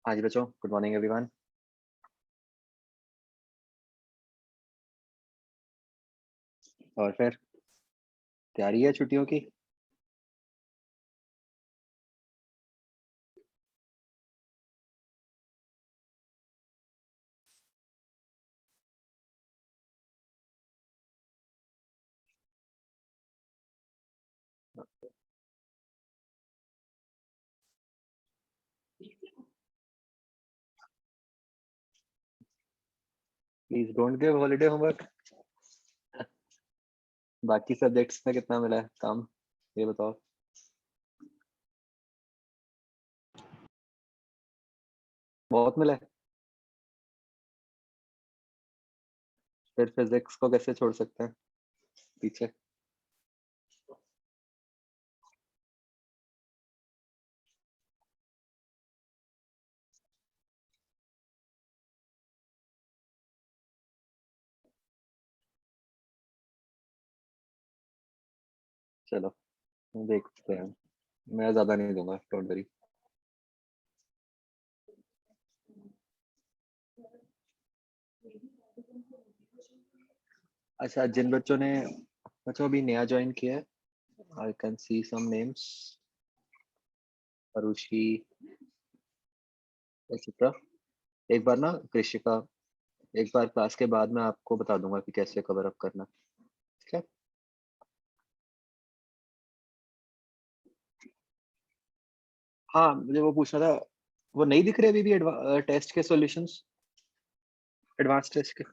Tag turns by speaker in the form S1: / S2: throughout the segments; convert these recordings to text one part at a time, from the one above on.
S1: हाँ जी बच्चों, good morning everyone. और फिर तैयारी है छुट्टियों की? Please don't give holiday homework. बाकी सब्जेक्ट्स में कितना मिला है काम, ये बताओ। बहुत मिला है? फिर फिजिक्स को कैसे छोड़ सकते हैं पीछे? चलो देखते हैं। मैं ज्यादा नहीं दूंगा, डोंट वरी। अच्छा, जिन बच्चों ने बच्चों अभी नया ज्वाइन किया है, I can see some names. Arushi, etcetera. एक बार ना कृषिका, एक बार क्लास के बाद मैं आपको बता दूंगा कि कैसे कवर अप करना। ठीक है? हाँ, मुझे वो पूछना था। वो नहीं दिख रहे अभी भी टेस्ट के सॉल्यूशंस, एडवांस टेस्ट के?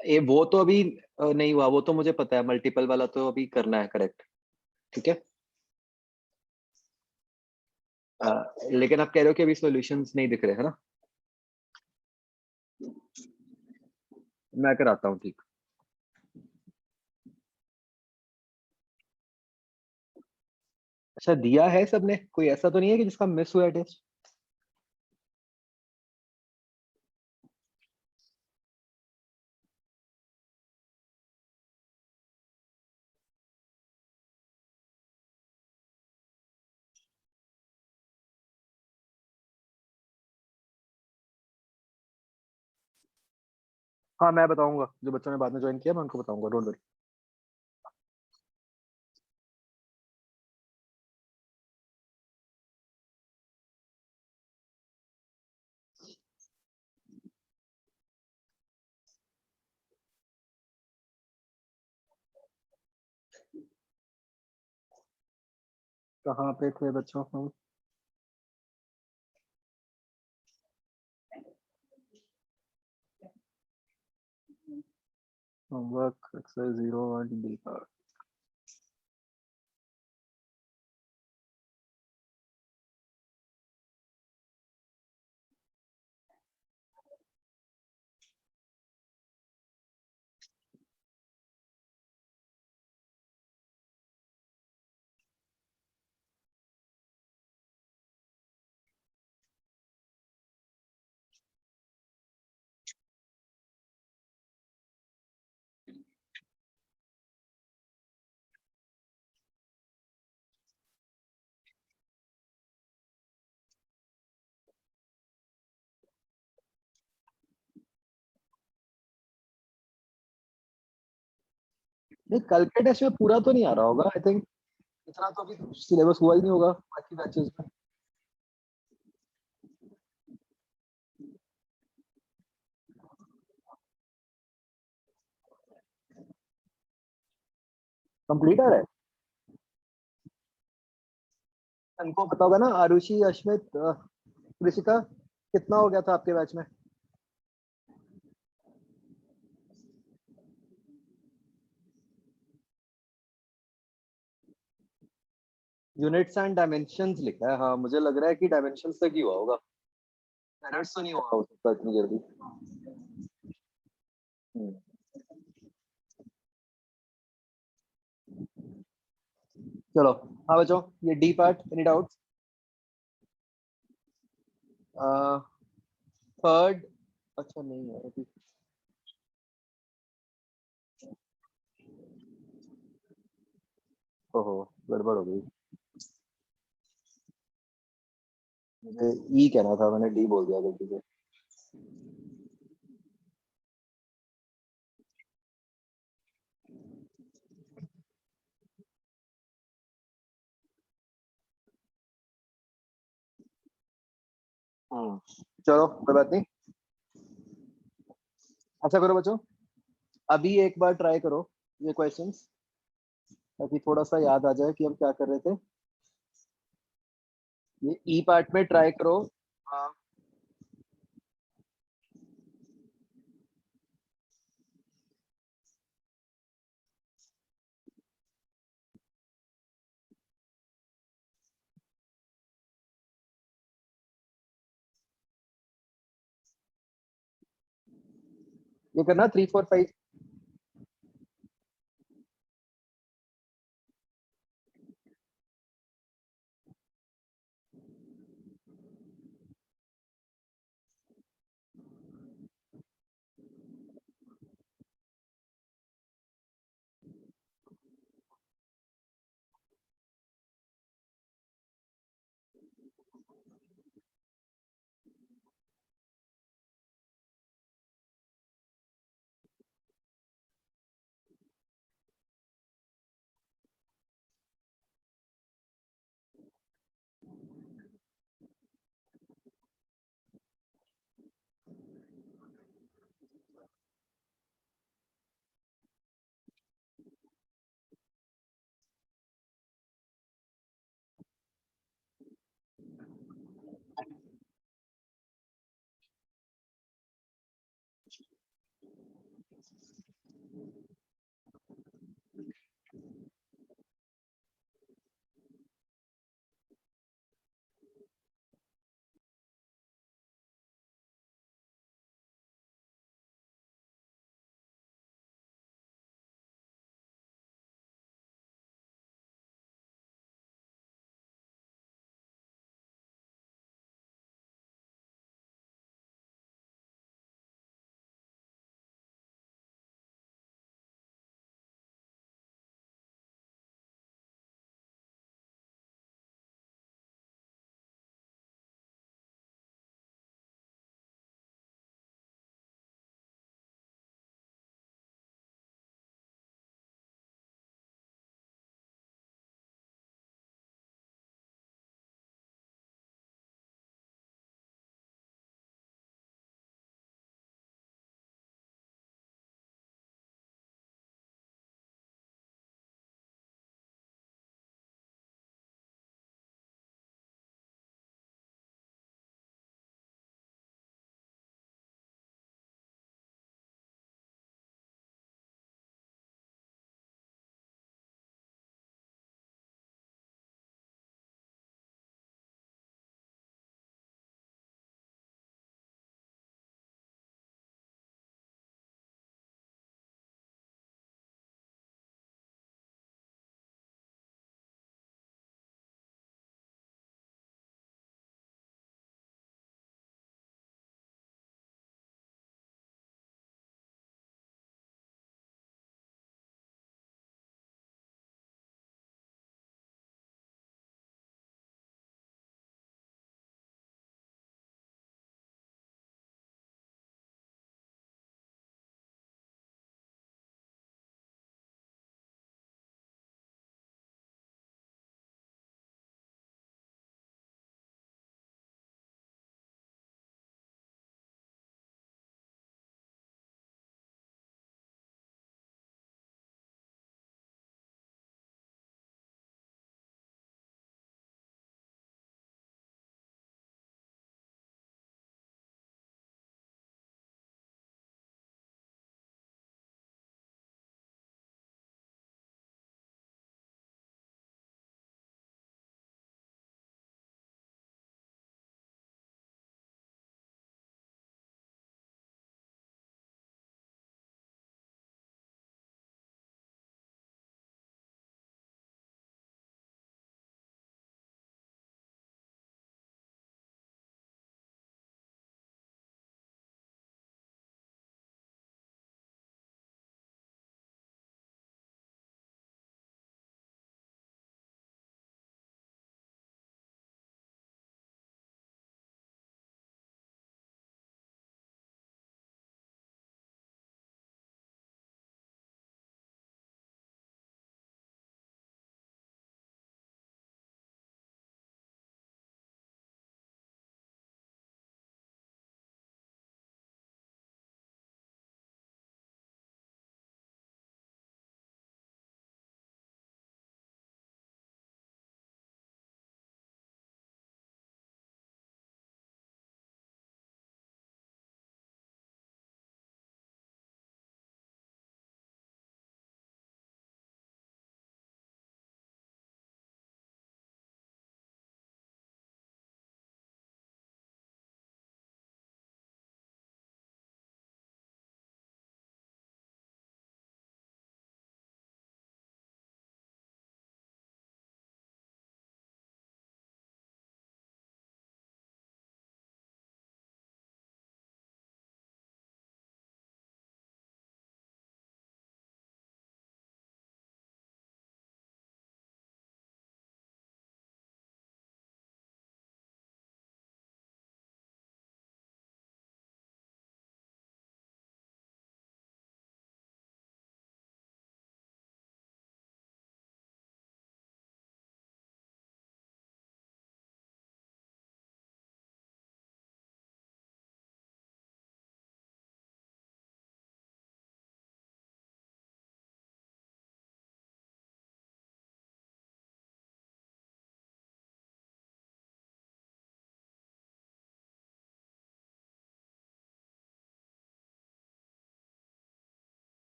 S1: ये वो तो अभी नहीं हुआ, वो तो मुझे पता है। मल्टीपल वाला तो अभी करना है, करेक्ट। ठीक है। लेकिन आप कह रहे हो कि अभी सॉल्यूशंस नहीं दिख रहे, है ना? मैं कराता हूँ, ठीक। अच्छा, दिया है सबने? कोई ऐसा तो नहीं है कि जिसका मिस हुआ है टेस्ट? हाँ, मैं बताऊंगा। जो बच्चों ने बाद में ज्वाइन किया मैं उनको बताऊंगा, डोंट वरी। कहाँ पे थे बच्चों हम? होमवर्क एक्सरसाइज 01 डी का। नहीं, कल के टेस्ट में पूरा तो नहीं आ रहा होगा, आई थिंक। इतना तो अभी सिलेबस हुआ ही नहीं होगा बाकी बैचेस में। कंप्लीट आ रहा है? इनको पता होगा ना, आरुषि, अश्मित, ऋषिका, कितना हो गया था आपके बैच में? यूनिट्स एंड डायमेंशंस लिखा है। हाँ, मुझे लग रहा है कि डायमेंशंस तक ही हुआ होगा। एरर्स तो नहीं हुआ हो सकता इतनी जल्दी। हम्म, चलो। हाँ बच्चों, ये D part, any doubts? Third. अच्छा, नहीं है अभी। ओहो, गड़बड़ हो गई। मुझे ई कहना था, मैंने डी बोल दिया गलती से। चलो कोई बात नहीं। अच्छा करो बच्चों, अभी एक बार ट्राई करो ये क्वेश्चंस, ताकि थोड़ा सा याद आ जाए कि हम क्या कर रहे थे। ये ई पार्ट में ट्राई करो। हाँ। ये करना 3 4 5।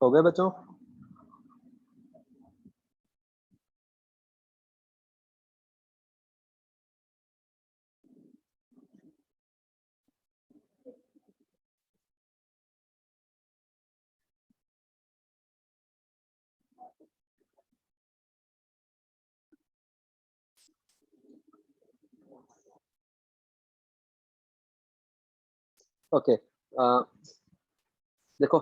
S1: हो गए बच्चों? ओके, देखो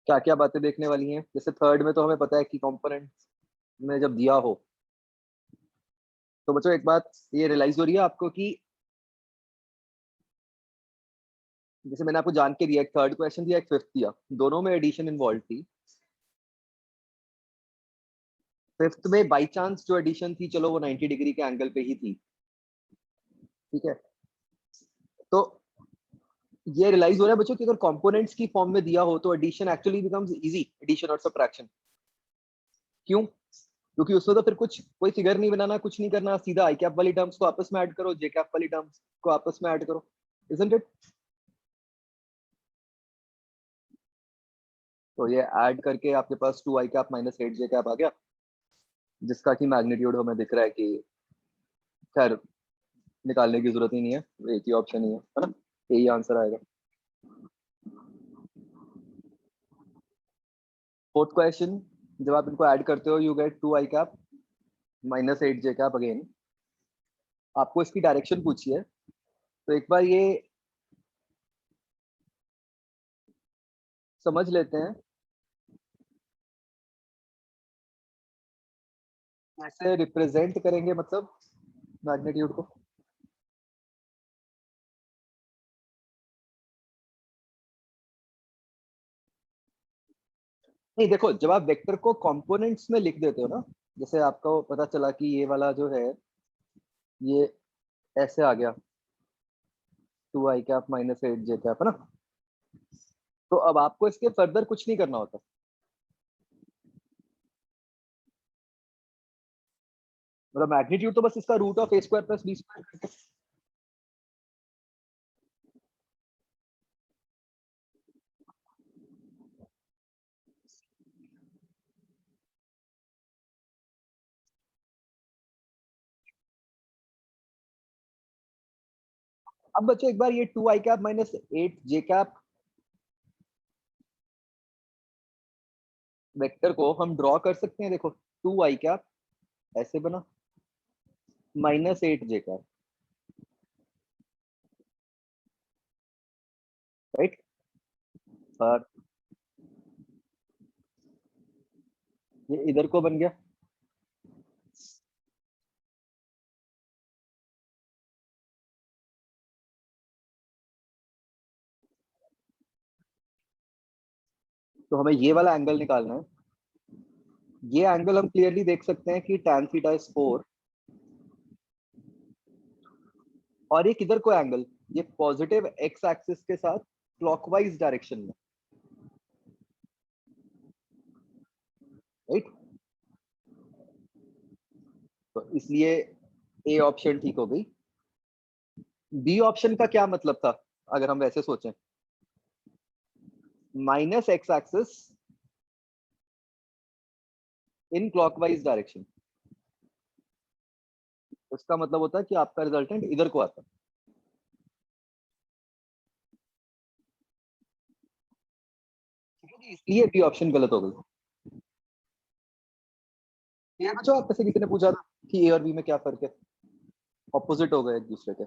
S1: क्या क्या बातें देखने वाली हैं। जैसे थर्ड में तो हमें पता है कि कंपोनेंट में जब दिया हो, तो बच्चों एक बात ये रियलाइज हो रही है आपको कि जैसे मैंने आपको जान के दिया, एक थर्ड क्वेश्चन दिया, एक फिफ्थ दिया, दोनों में एडिशन इन्वॉल्व थी। फिफ्थ में बाई चांस जो एडिशन थी, चलो वो 90 डिग्री के एंगल पे ही थी, ठीक है। तो ये रियलाइज हो रहा है बच्चों कि अगर कंपोनेंट्स की फॉर्म में दिया हो तो addition actually becomes easy, addition और सब्ट्रैक्शन। क्यों? क्योंकि उसमें तो फिर कुछ कोई फिगर नहीं बनाना, कुछ नहीं करना, सीधा आई कैप वाली टर्म्स को आपस में ऐड करो, जे कैप वाली टर्म्स को आपस में ऐड करो, इजंट इट? तो ये ऐड करके आपके पास 2 i cap minus 8 j cap आ गया, जिसका कि मैग्नीट्यूड हमें दिख रहा है कि खैर निकालने की जरूरत ही नहीं है, एक ही ऑप्शन ही है ना, यही आंसर आएगा। फोर्थ क्वेश्चन, जब आप इनको ऐड करते हो you get 2 i cap minus 8 j cap again. आपको इसकी डायरेक्शन पूछी है, तो एक बार ये समझ लेते हैं कैसे रिप्रेजेंट करेंगे, मतलब मैग्नीट्यूड को। नहीं देखो, जब आप वेक्टर को कंपोनेंट्स में लिख देते हो ना, जैसे आपको पता चला कि ये वाला जो है ये ऐसे आ गया 2 i cap minus 8 j cap, है ना। तो अब आपको इसके फर्दर कुछ नहीं करना होता। मतलब मैग्नीट्यूड तो बस इसका root of a square plus b square करके। अब बच्चों एक बार ये 2 i cap minus 8 j cap vector को हम ड्रॉ कर सकते हैं। देखो 2 आई कैप ऐसे बना, माइनस 8 जे कैप, राइट। और ये इधर को बन गया। तो हमें ये वाला एंगल निकालना है। ये एंगल हम क्लियरली देख सकते हैं कि tan थीटा इज 4, और ये किधर को एंगल, ये पॉजिटिव एक्स एक्सिस के साथ क्लॉकवाइज डायरेक्शन में, राइट। तो इसलिए ए ऑप्शन ठीक हो गई। बी ऑप्शन का क्या मतलब था, अगर हम वैसे सोचें, minus x axis in clockwise direction, उसका मतलब होता है कि आपका रिजल्टेंट इधर को आता है। इसलिए बी ऑप्शन गलत हो गई। ये बच्चों आप किसी ने पूछा था कि ए और बी में क्या फर्क है, ऑपोजिट हो गए एक दूसरे के।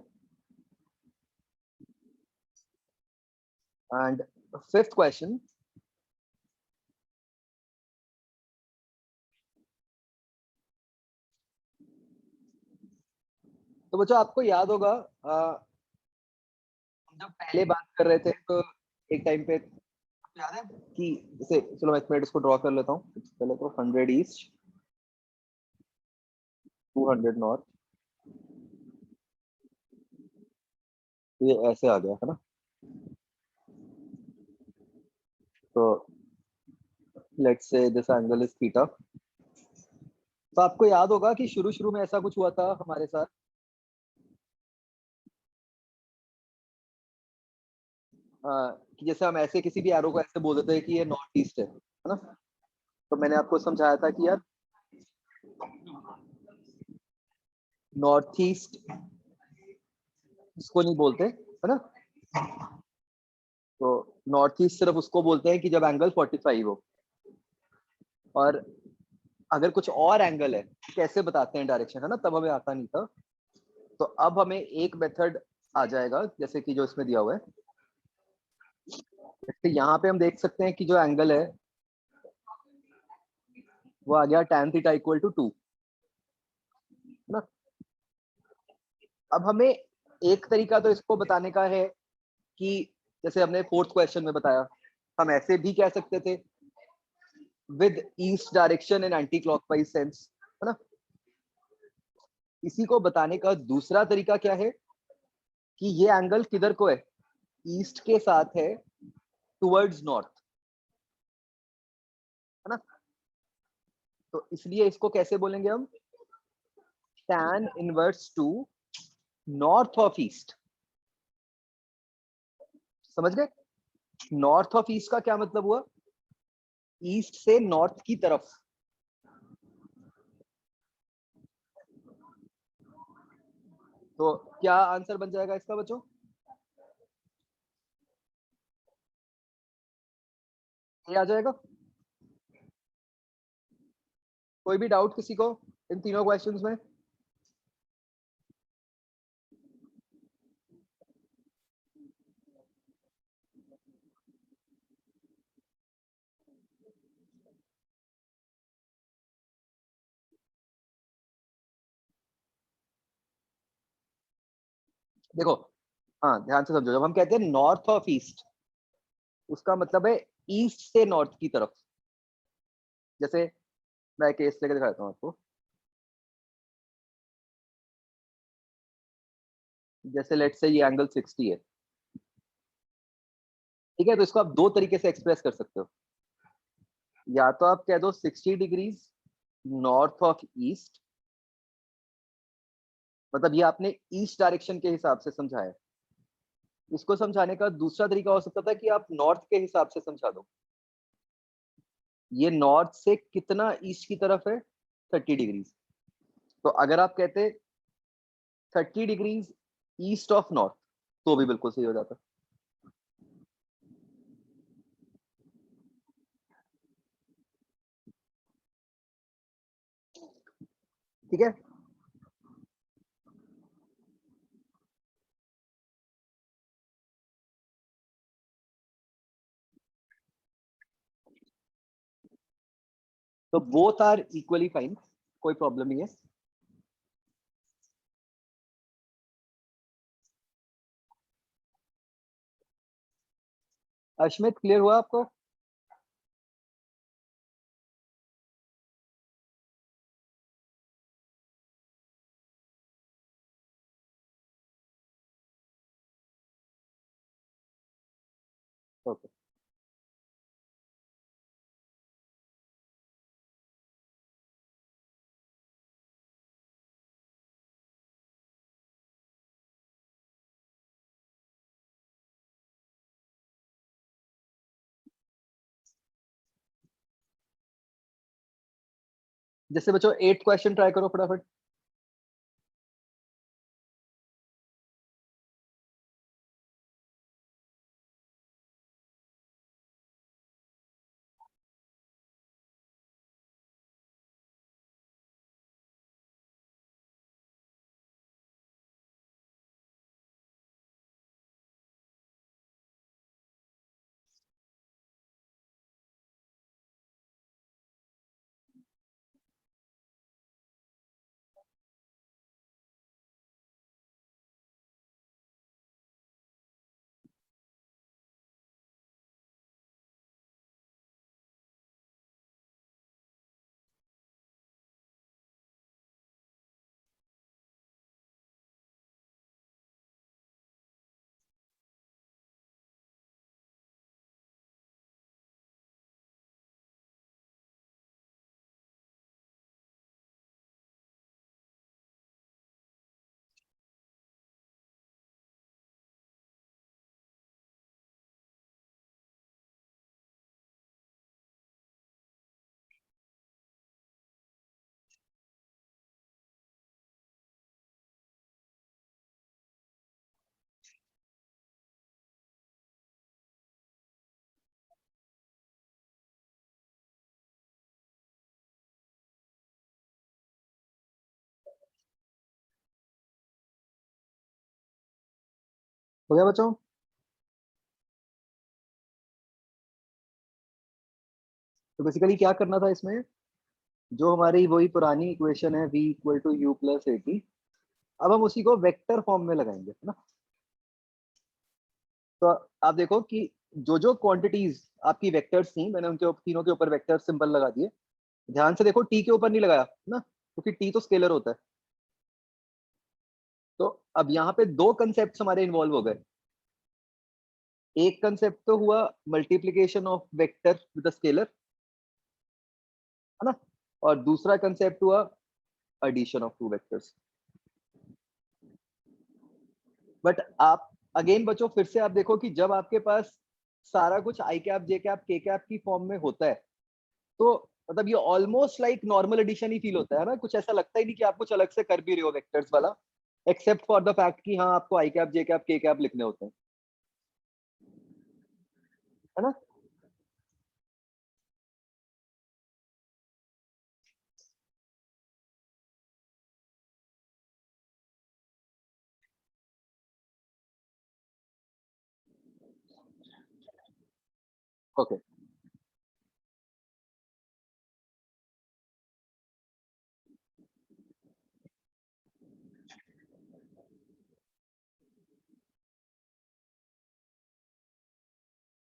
S1: एंड फिफ्थ क्वेश्चन, तो बच्चों आपको याद होगा जब पहले बात कर रहे थे तो एक टाइम पे याद है कि जैसे, चलो मैं इसमें इसको ड्रॉ कर लेता हूँ पहले। तो 100 ईस्ट, 200 नॉर्थ, ये ऐसे आ गया है ना। तो let's say this angle is theta. तो आपको याद होगा कि शुरू शुरू में ऐसा कुछ हुआ था हमारे साथ, कि जैसे हम ऐसे किसी भी एरो को ऐसे बोल देते हैं कि ये नॉर्थ ईस्ट है ना। तो मैंने आपको समझाया था कि यार नॉर्थ ईस्ट इसको नहीं बोलते है ना। तो नॉर्थ ईस्ट सिर्फ उसको बोलते हैं कि जब एंगल 45 हो। और अगर कुछ और एंगल है कैसे बताते हैं डायरेक्शन, है ना, तब हमें आता नहीं था। तो अब हमें एक मेथड आ जाएगा जैसे कि जो इसमें दिया हुआ है। जैसे यहाँ पे हम देख सकते हैं कि जो एंगल है वो आ गया tan थीटा इक्वल टू 2 ना। अब हमें एक तरीका तो इसको बताने का है कि जैसे हमने फोर्थ क्वेश्चन में बताया, हम ऐसे भी कह सकते थे with east direction in anti clockwise sense, है ना। इसी को बताने का दूसरा तरीका क्या है कि ये एंगल किधर को है, ईस्ट के साथ है टुवर्ड्स नॉर्थ, है ना। तो इसलिए इसको कैसे बोलेंगे हम, tan inverse two north of east. समझ गए, नॉर्थ ऑफ ईस्ट का क्या मतलब हुआ, ईस्ट से नॉर्थ की तरफ। तो क्या आंसर बन जाएगा इसका बच्चों, ये आ जाएगा। कोई भी डाउट किसी को इन तीनों क्वेश्चंस में। देखो, हाँ ध्यान से समझो, जब हम कहते हैं नॉर्थ ऑफ ईस्ट उसका मतलब है ईस्ट से नॉर्थ की तरफ। जैसे मैं केस लेकर दिखाता हूँ आपको। जैसे लेट से ये एंगल 60 है, ठीक है। तो इसको आप दो तरीके से एक्सप्रेस कर सकते हो। या तो आप कह दो 60 डिग्रीज नॉर्थ ऑफ ईस्ट, मतलब ये आपने ईस्ट डायरेक्शन के हिसाब से समझाया। इसको समझाने का दूसरा तरीका हो सकता था कि आप नॉर्थ के हिसाब से समझा दो, ये नॉर्थ से कितना ईस्ट की तरफ है, 30 डिग्रीज। तो अगर आप कहते 30 डिग्रीज ईस्ट ऑफ नॉर्थ तो भी बिल्कुल सही हो जाता। ठीक है, तो बोथ आर इक्वली फाइन, कोई प्रॉब्लम नहीं है। अश्मित क्लियर हुआ आपको। ओके, जैसे बच्चों 8th क्वेश्चन ट्राई करो फटाफट। हो गया बच्चों? तो बेसिकली क्या करना था इसमें, जो हमारी वही पुरानी इक्वेशन है v equal to u plus a t, अब हम उसी को वेक्टर फॉर्म में लगाएंगे, है ना। तो आप देखो कि जो जो क्वांटिटीज आपकी वेक्टर्स थी, मैंने उनके तीनों के ऊपर वेक्टर सिंबल लगा दिए। ध्यान से देखो, टी के ऊपर नहीं लगाया ना, क्योंकि टी तो स्केलर होता है। तो अब यहाँ पे दो कंसेप्ट हमारे इन्वॉल्व हो गए। एक कंसेप्ट तो हुआ multiplication of vector with scalar, है ना, और दूसरा कंसेप्ट हुआ addition of two vectors. But आप अगेन बच्चों फिर से आप देखो कि जब आपके पास सारा कुछ आई कैप जे कैप के कैप की फॉर्म में होता है, तो मतलब ये ऑलमोस्ट लाइक नॉर्मल एडिशन ही फील होता है ना। कुछ ऐसा लगता ही नहीं कि आप कुछ अलग से कर भी रहे हो वेक्टर्स वाला, एक्सेप्ट फॉर द फैक्ट कि हाँ आपको आई कैप जे कैप के कैप लिखने होते हैं, है ना। Okay okay.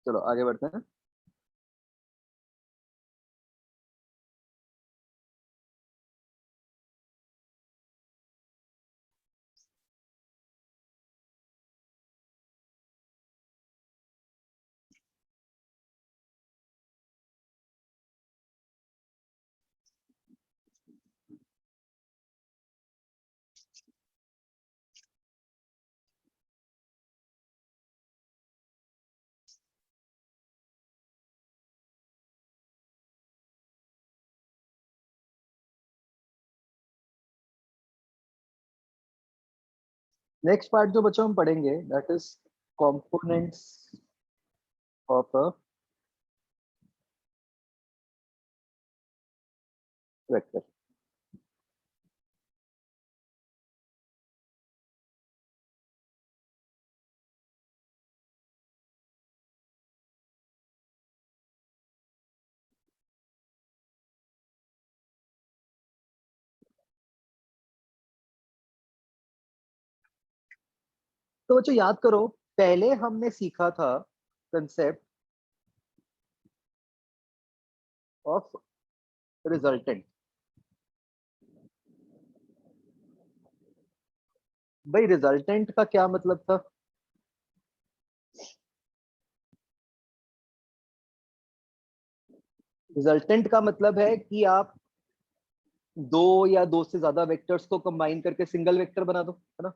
S1: चलो आगे बढ़ते हैं। नेक्स्ट पार्ट जो बच्चों हम पढ़ेंगे that is components of a vector. तो बच्चों याद करो, पहले हमने सीखा था कंसेप्ट ऑफ रिजल्टेंट। भाई रिजल्टेंट का क्या मतलब था? रिजल्टेंट का मतलब है कि आप दो या दो से ज्यादा वेक्टर्स को कंबाइन करके सिंगल वेक्टर बना दो, है ना,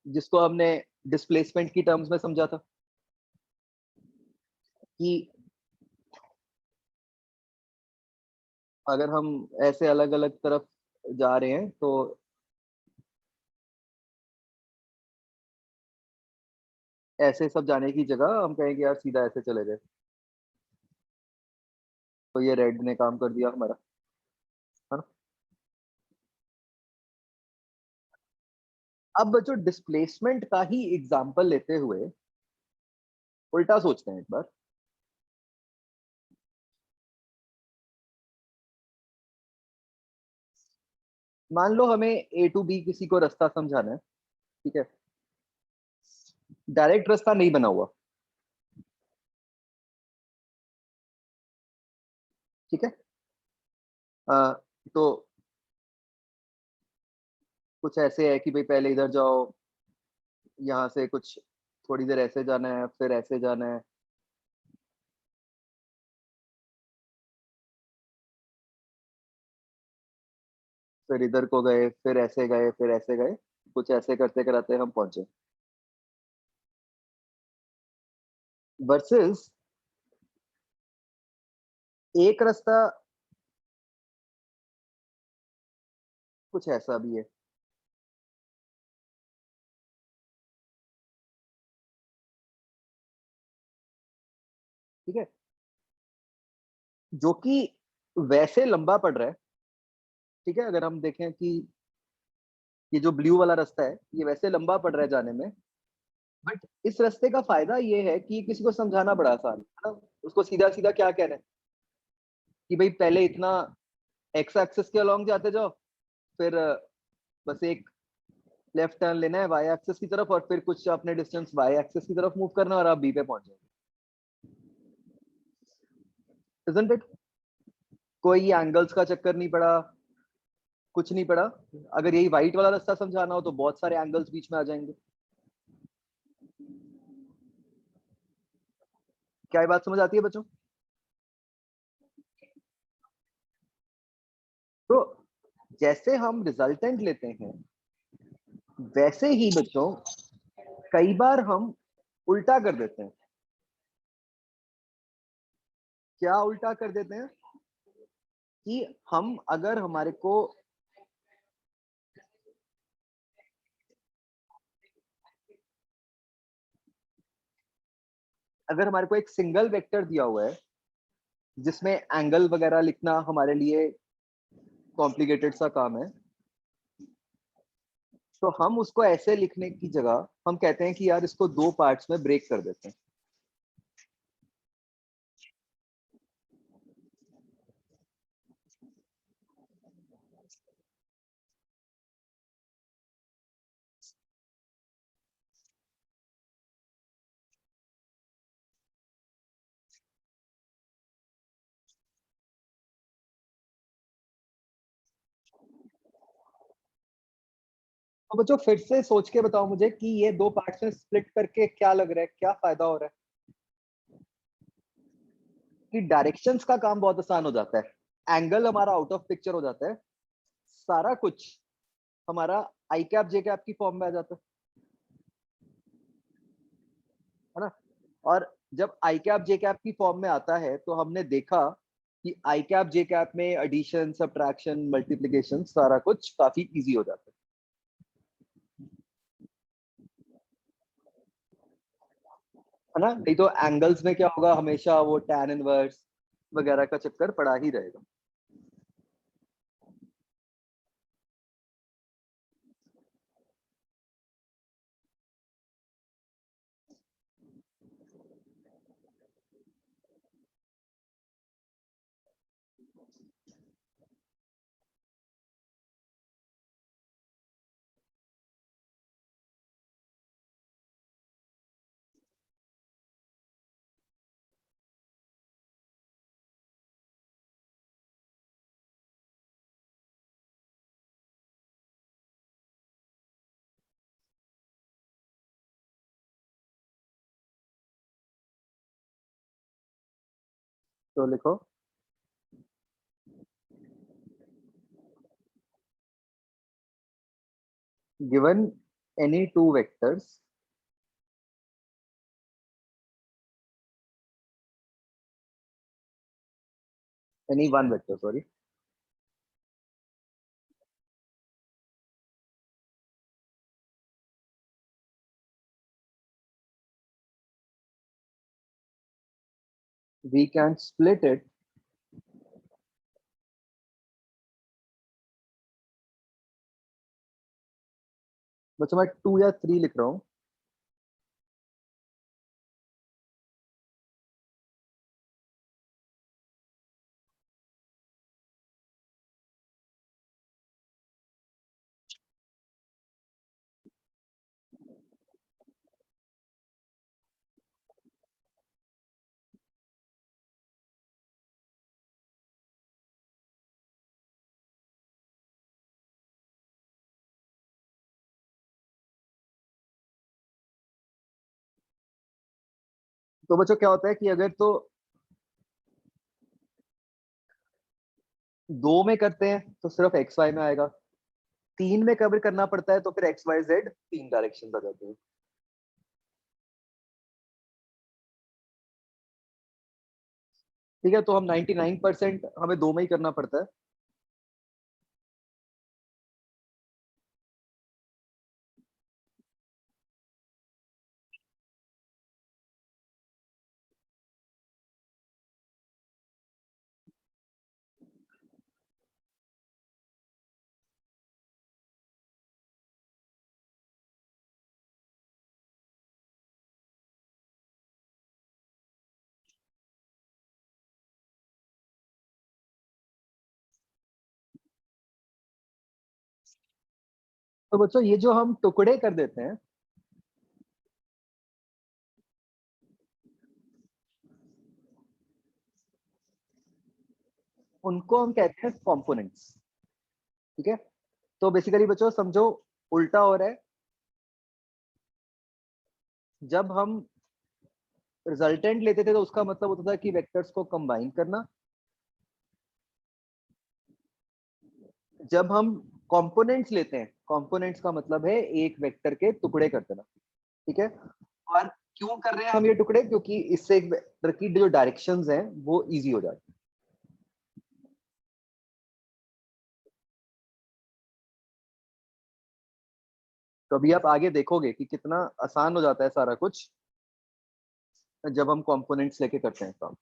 S1: जिसको हमने डिस्प्लेसमेंट की टर्म्स में समझा था कि अगर हम ऐसे अलग अलग तरफ जा रहे हैं तो ऐसे सब जाने की जगह हम कहेंगे यार सीधा ऐसे चले गए, तो ये रेड ने काम कर दिया हमारा, है ना। अब जो डिस्प्लेसमेंट का ही एग्जांपल लेते हुए उल्टा सोचते हैं एक बार। मान लो हमें ए टू बी किसी को रास्ता समझाना है, ठीक है, डायरेक्ट रास्ता नहीं बना हुआ, ठीक है। अ, तो कुछ ऐसे है कि भाई पहले इधर जाओ, यहाँ से कुछ थोड़ी देर ऐसे जाना है, फिर ऐसे जाना है, फिर इधर को गए, फिर ऐसे गए, फिर ऐसे गए, कुछ ऐसे करते कराते हम पहुंचे। वर्सेस एक रास्ता कुछ ऐसा भी है, ठीक है, जो कि वैसे लंबा पड़ रहा है, ठीक है। अगर हम देखें कि ये जो ब्लू वाला रास्ता है ये वैसे लंबा पड़ रहा है जाने में, बट इस रास्ते का फायदा ये है कि किसी को समझाना बड़ा आसान है ना। उसको सीधा सीधा क्या कहना है कि भाई पहले इतना एक्स एक्सिस के अलोंग जाते जाओ, फिर बस एक लेफ्ट टर्न लेना है वाई एक्सिस की तरफ, और फिर कुछ अपने डिस्टेंस वाई एक्सिस की तरफ मूव करना और आप बी पे पहुंच जाओगे। Isn't it? कोई एंगल्स का चक्कर नहीं पड़ा, कुछ नहीं पड़ा। अगर यही वाइट वाला रास्ता समझाना हो तो बहुत सारे एंगल्स बीच में आ जाएंगे। क्या ये बात समझ आती है बच्चों? तो जैसे हम रिजल्टेंट लेते हैं, वैसे ही बच्चों कई बार हम उल्टा कर देते हैं। क्या उल्टा कर देते हैं कि हम अगर हमारे को एक सिंगल वेक्टर दिया हुआ है जिसमें एंगल वगैरह लिखना हमारे लिए कॉम्प्लिकेटेड सा काम है, तो हम उसको ऐसे लिखने की जगह हम कहते हैं कि यार इसको दो पार्ट्स में ब्रेक कर देते हैं। तो बच्चों फिर से सोच के बताओ मुझे कि ये दो पार्ट्स में स्प्लिट करके क्या लग रहा है, क्या फायदा हो रहा है? कि डायरेक्शंस का काम बहुत आसान हो जाता है, एंगल हमारा आउट ऑफ पिक्चर हो जाता है, सारा कुछ हमारा आई कैप जे कैप की फॉर्म में आ जाता है ना। और जब आई कैप जे कैप की फॉर्म में आता है तो हमने देखा कि आई कैप जे कैप में एडिशन सब्ट्रैक्शन मल्टीप्लिकेशन सारा कुछ काफी इजी हो जाता है ना। नहीं तो एंगल्स में क्या होगा, हमेशा वो टैन इनवर्स वगैरह का चक्कर पड़ा ही रहेगा। तो लिखो, given any two vectors, any one vector sorry, we can split it बच्चों मैं टू या थ्री लिख रहा हूँ। तो बच्चों क्या होता है कि अगर तो दो में करते हैं तो सिर्फ एक्स वाई में आएगा, तीन में कवर करना पड़ता है तो फिर एक्स वाई जेड तीन डायरेक्शन आ जाते हैं। ठीक है, तो हम 99% हमें दो में ही करना पड़ता है। तो बच्चों ये जो हम टुकड़े कर देते हैं, उनको हम कहते हैं कंपोनेंट्स। ठीक है, तो बेसिकली बच्चों समझो उल्टा हो रहा है। जब हम रिजल्टेंट लेते थे तो उसका मतलब होता था कि वेक्टर्स को कंबाइन करना। जब हम कंपोनेंट्स लेते हैं, कंपोनेंट्स का मतलब है एक वेक्टर के टुकड़े कर देना। ठीक है, और क्यों कर रहे हैं हम ये टुकड़े? क्योंकि इससे एक वेक्टर की जो डायरेक्शंस हैं वो इजी हो जाती है। तो अभी आप आगे देखोगे कि कितना आसान हो जाता है सारा कुछ जब हम कंपोनेंट्स लेके करते हैं काम।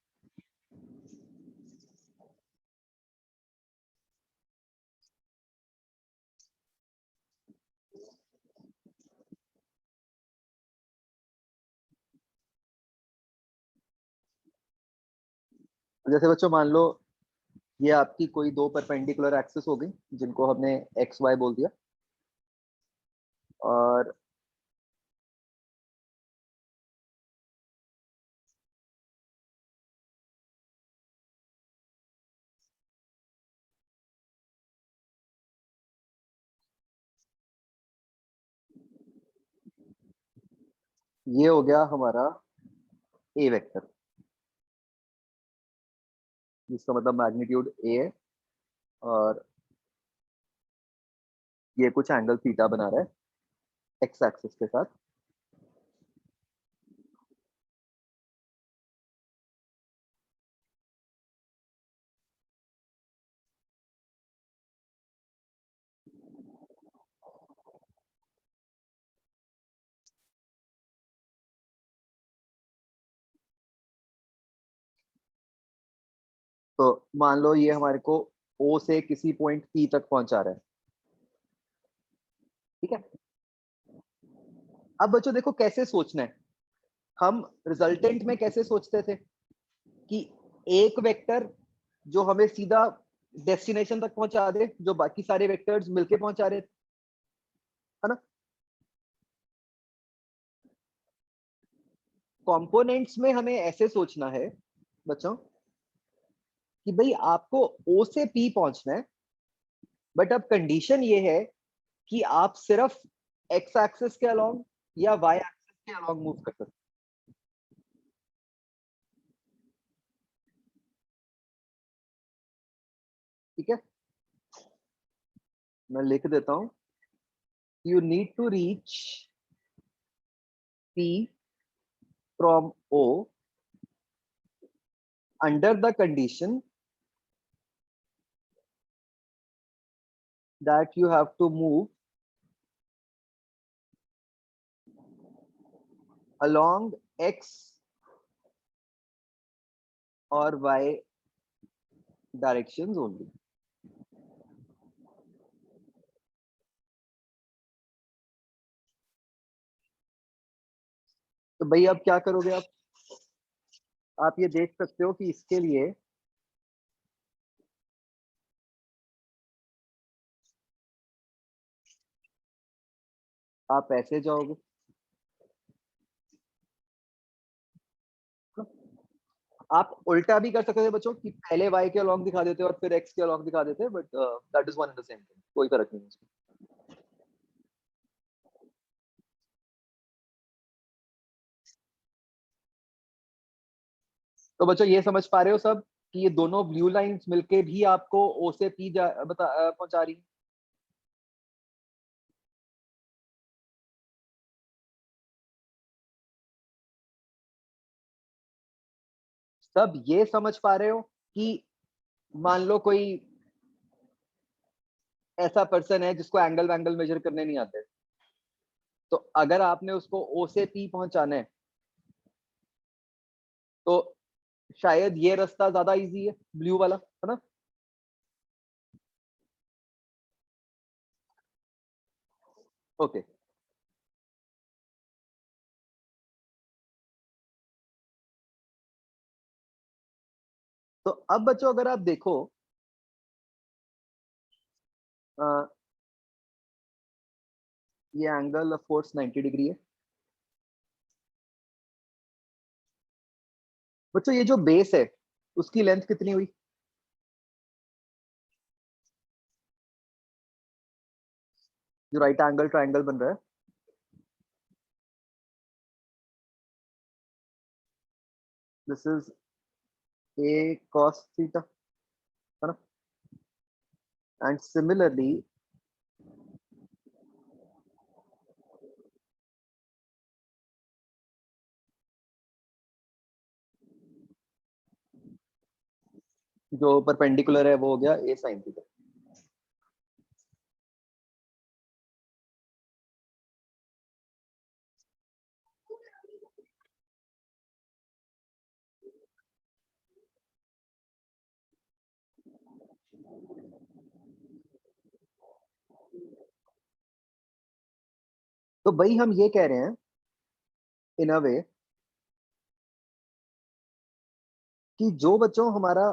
S1: जैसे बच्चों मान लो ये आपकी कोई दो परपेंडिकुलर एक्सिस हो गई जिनको हमने एक्स वाई बोल दिया, और ये हो गया हमारा ए वेक्टर, जिसका मतलब मैग्नीट्यूड ए है, और ये कुछ एंगल थीटा बना रहा है एक्स एक्सिस के साथ। तो मान लो ये हमारे को ओ से किसी पॉइंट पी तक पहुंचा रहा है। ठीक है, अब बच्चों देखो कैसे सोचना है। हम रिजल्टेंट में कैसे सोचते थे कि एक वेक्टर जो हमें सीधा डेस्टिनेशन तक पहुंचा दे, जो बाकी सारे वेक्टर्स मिलके पहुंचा रहे थे, है ना। कंपोनेंट्स में हमें ऐसे सोचना है बच्चों कि भाई आपको ओ से पी पहुंचना है, बट अब कंडीशन ये है कि आप सिर्फ एक्स एक्सिस के अलोंग या वाई एक्सिस के अलोंग मूव कर सकते हैं। ठीक है, मैं लिख देता हूं, you need to reach P from O under the condition that you have to move along x और y डायरेक्शंस ओनली। तो भाई अब क्या करोगे आप ये देख सकते हो कि इसके लिए आप ऐसे जाओगे, आप उल्टा भी कर सकते थे बच्चों कि पहले y के अलॉन्ग दिखा देते और फिर x के अलॉन्ग दिखा देते, but that is one and the same thing, कोई फर्क नहीं है इसमें। तो बच्चों ये समझ पा रहे हो सब कि ये दोनों ब्लू लाइंस मिलके भी आपको ओ से पी पहुंचा रही हैं। सब ये समझ पा रहे हो कि मान लो कोई ऐसा पर्सन है जिसको एंगल वैंगल मेजर करने नहीं आते, तो अगर आपने उसको ओ से पी पहुंचाना है तो शायद ये रास्ता ज्यादा इजी है, ब्लू वाला, है ना। ओके, तो अब बच्चों अगर आप देखो ये एंगल ऑफ कोर्स 90 डिग्री है। बच्चों ये जो बेस है उसकी लेंथ कितनी हुई? जो राइट एंगल ट्राइंगल बन रहा है, this is a cos theta, है ना? एंड सिमिलरली जो परपेंडिकुलर है वो हो गया a sin थीटा। तो भाई हम ये कह रहे हैं इन अ वे कि जो बच्चों हमारा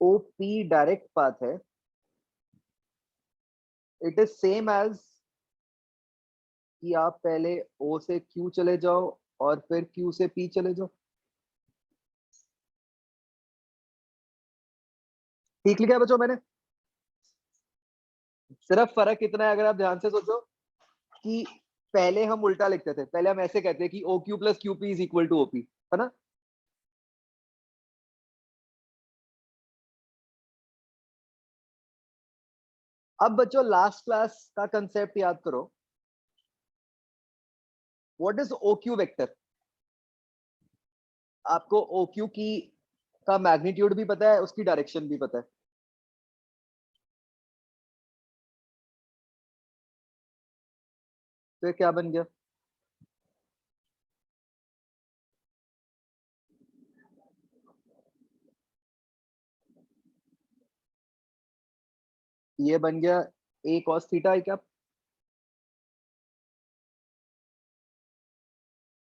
S1: ओपी डायरेक्ट पाथ है, इट इज सेम एज कि आप पहले ओ से क्यू चले जाओ और फिर क्यू से पी चले जाओ। ठीक लिखा है बच्चों मैंने? सिर्फ फर्क इतना है, अगर आप ध्यान से सोचो, कि पहले हम उल्टा लिखते थे, पहले हम ऐसे कहते हैं कि O Q plus Q P is equal to OP, है ना? अब बच्चों लास्ट क्लास का कंसेप्ट याद करो। What is O Q vector? आपको ओ क्यू की का मैग्नीट्यूड भी पता है, उसकी डायरेक्शन भी पता है। तो ये क्या बन गया? ये बन गया ए कॉस थीटा है क्या, है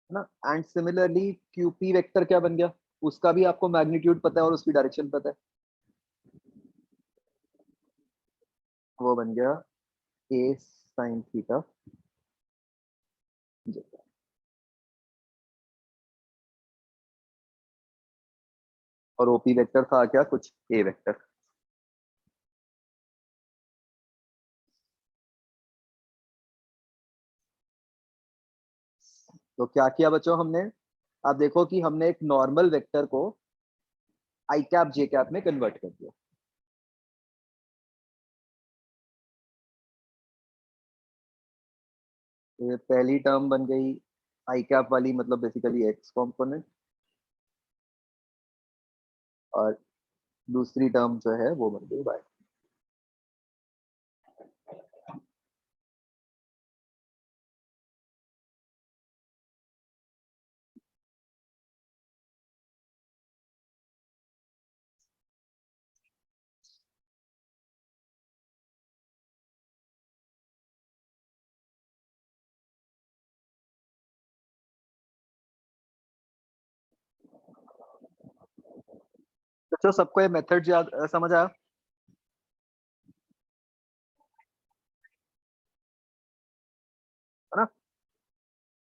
S1: ना? एंड सिमिलरली क्यूपी वेक्टर क्या बन गया? उसका भी आपको मैग्नीट्यूड पता है और उसकी डायरेक्शन पता है। वो बन गया ए साइन थीटा। और ओपी वेक्टर था क्या? कुछ ए वेक्टर। तो क्या किया बच्चों हमने? आप देखो कि हमने एक नॉर्मल वेक्टर को आई कैप जे कैप में कन्वर्ट कर दिया। तो ये पहली टर्म बन गई आई कैप वाली, मतलब बेसिकली एक्स कॉम्पोनेंट, और दूसरी टर्म जो है वो बन गई वाई। बच्चों सबको ये मेथड याद समझ आया, है ना?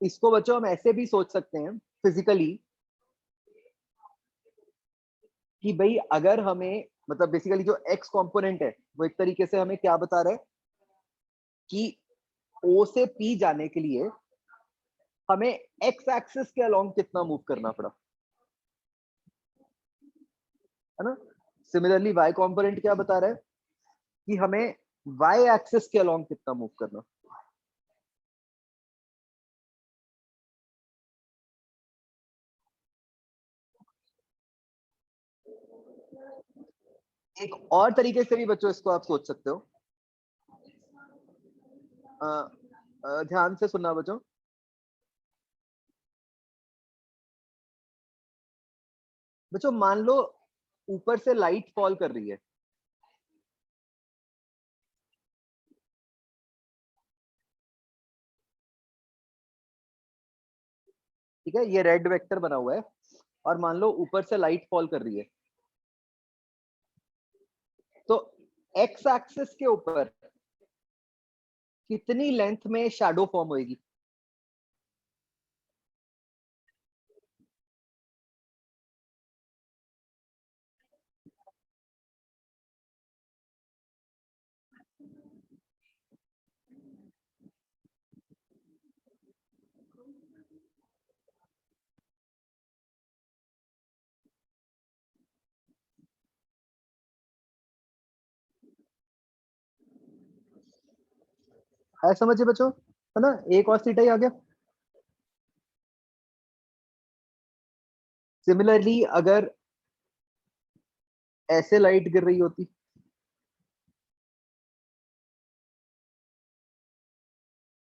S1: इसको बच्चों हम ऐसे भी सोच सकते हैं फिजिकली, कि भाई अगर हमें, मतलब बेसिकली जो एक्स कंपोनेंट है वो एक तरीके से हमें क्या बता रहा है कि ओ से पी जाने के लिए हमें एक्स एक्सिस के अलोंग कितना मूव करना पड़ा, है ना? सिमिलरली वाई कंपोनेंट क्या बता रहा है कि हमें वाई एक्सिस के अलोंग कितना मूव करना। एक और तरीके से भी बच्चों इसको आप सोच सकते हो। ध्यान से सुनना बच्चों। बच्चों मान लो ऊपर से लाइट फॉल कर रही है, ठीक है? ये रेड वेक्टर बना हुआ है, और मान लो ऊपर से लाइट फॉल कर रही है। तो एक्स एक्सिस के ऊपर कितनी लेंथ में शैडो फॉर्म होगी? है समझे बच्चों, है ना? एक और थीटा ही आ गया। सिमिलरली अगर ऐसे लाइट गिर रही होती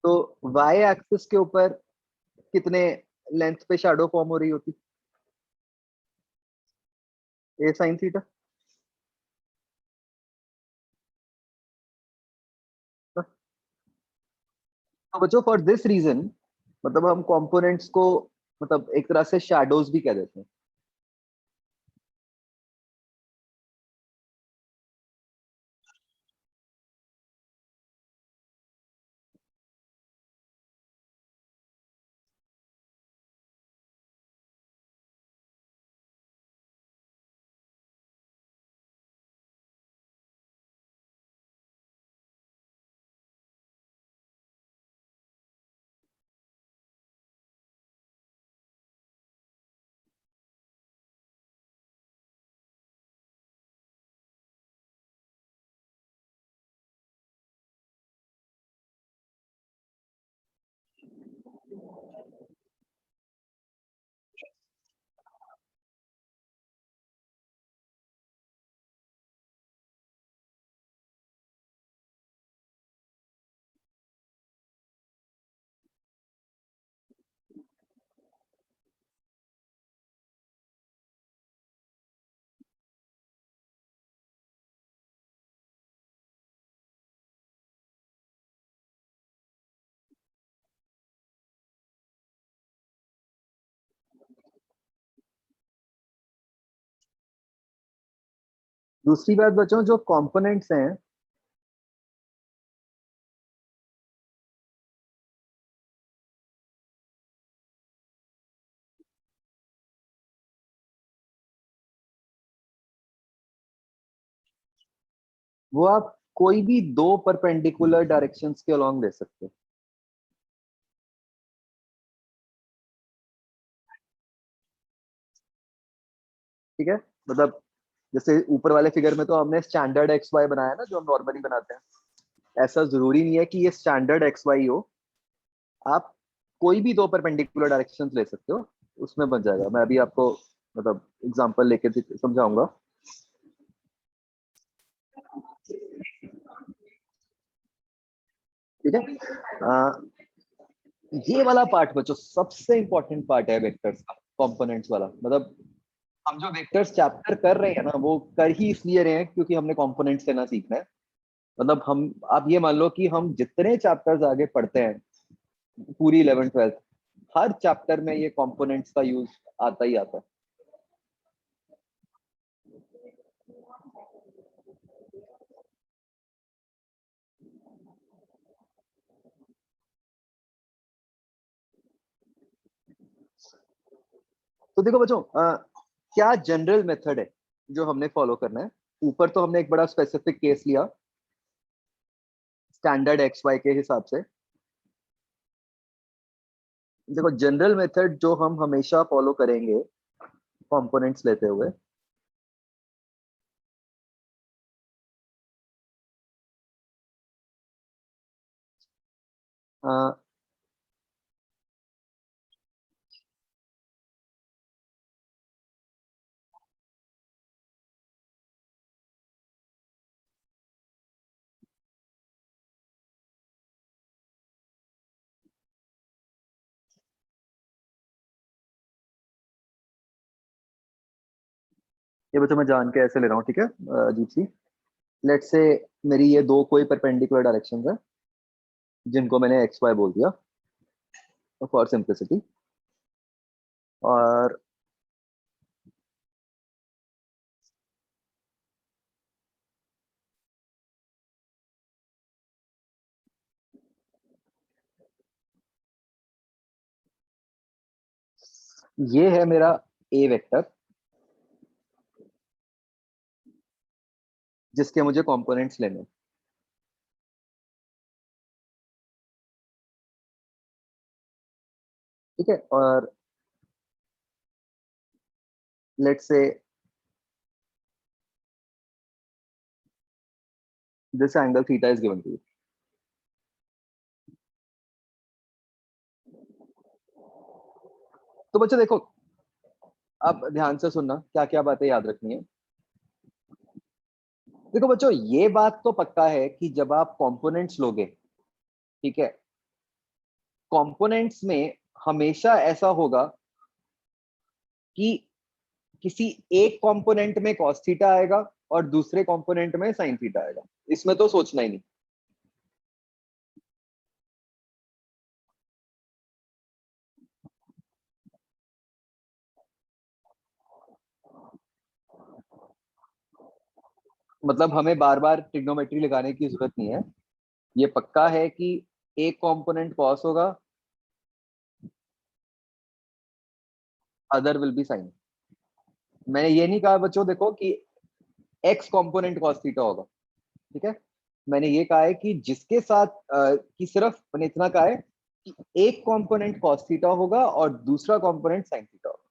S1: तो वाई एक्सिस के ऊपर कितने लेंथ पे शैडो फॉर्म हो रही होती? ए साइन थीटा। तो बच्चों फॉर दिस रीजन, मतलब हम कंपोनेंट्स को मतलब एक तरह से शैडोज भी कह देते हैं। दूसरी बात बच्चों, जो कंपोनेंट्स हैं वो आप कोई भी दो परपेंडिकुलर डायरेक्शंस के अलोंग ले सकते हैं। ठीक है, मतलब जैसे ऊपर वाले फिगर में तो हमने स्टैंडर्ड एक्स वाई बनाया ना, जो हम नॉर्मली बनाते हैं। ऐसा जरूरी नहीं है कि ये स्टैंडर्ड एक्स वाई हो। आप कोई भी दो परपेंडिकुलर डायरेक्शंस ले सकते हो, उसमें बन जाएगा। मैं अभी आपको मतलब एग्जांपल लेके समझाऊंगा। ठीक है। ये वाला पार्ट बच्चों सबसे इंपॉर्टेंट पार्ट है वेक्टर्स का, कंपोनेंट्स वाला। मतलब हम जो वेक्टर्स चैप्टर कर रहे हैं ना, वो कर ही इसलिए रहे हैं क्योंकि हमने कंपोनेंट्स लेना सीखना है। मतलब हम, आप ये मान लो कि हम जितने चैप्टर्स आगे पढ़ते हैं, पूरी 11th 12th, हर चैप्टर में ये कंपोनेंट्स का यूज आता ही आता है। तो देखो बच्चों, क्या जनरल मेथड है जो हमने फॉलो करना है? ऊपर तो हमने एक बड़ा स्पेसिफिक केस लिया स्टैंडर्ड एक्स वाई के हिसाब से। देखो जनरल मेथड जो हम हमेशा फॉलो करेंगे कंपोनेंट्स लेते हुए, अ, ये बच्चों मैं जान के ऐसे ले रहा हूँ, ठीक है, अजीब सी। लेट्स से मेरी ये दो कोई परपेंडिकुलर डायरेक्शंस है जिनको मैंने एक्स वाई बोल दिया फॉर सिंपलिसिटी। और ये है मेरा ए वेक्टर, जिसके मुझे कंपोनेंट्स लेने हैं। ठीक है, और let's say this angle theta is given to you. तो बच्चों देखो, अब ध्यान से सुनना, क्या क्या बातें याद रखनी है। देखो बच्चों, ये बात तो पक्का है कि जब आप कंपोनेंट्स लोगे, ठीक है, कंपोनेंट्स में हमेशा ऐसा होगा कि किसी एक कंपोनेंट में cos थीटा आएगा और दूसरे कंपोनेंट में sin थीटा आएगा। इसमें तो सोचना ही नहीं। मतलब हमें बार बार ट्रिग्नोमेट्री लगाने की जरूरत नहीं है। ये पक्का है कि एक कंपोनेंट cos होगा, अदर विल बी sin। मैंने ये नहीं कहा बच्चों देखो कि x कंपोनेंट cos थीटा होगा, ठीक है। मैंने ये कहा है कि जिसके साथ कि सिर्फ मैंने इतना कहा है कि एक कंपोनेंट cos थीटा होगा और दूसरा कंपोनेंट sin थीटा होगा।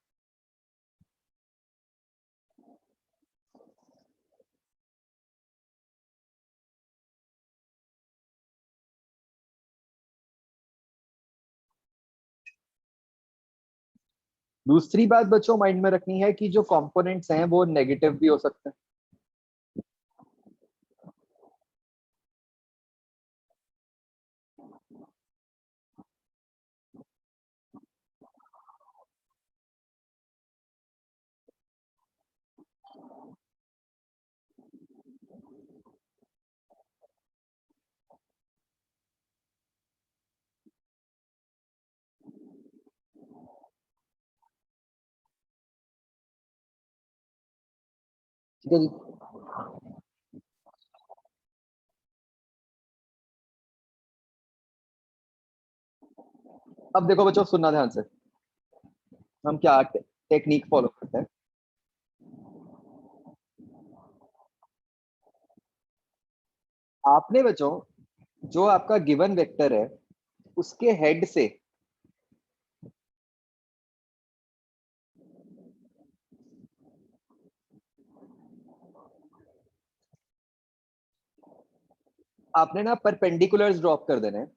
S1: दूसरी बात बच्चों माइंड में रखनी है कि जो कंपोनेंट्स हैं वो नेगेटिव भी हो सकते हैं। ठीक है जी। अब देखो बच्चों, सुनना ध्यान से। हम क्या टेक्निक फॉलो करते हैं। आपने बच्चों जो आपका गिवन वेक्टर है उसके हेड से आपने ना परपेंडिकुलर्स ड्रॉप कर देने हैं।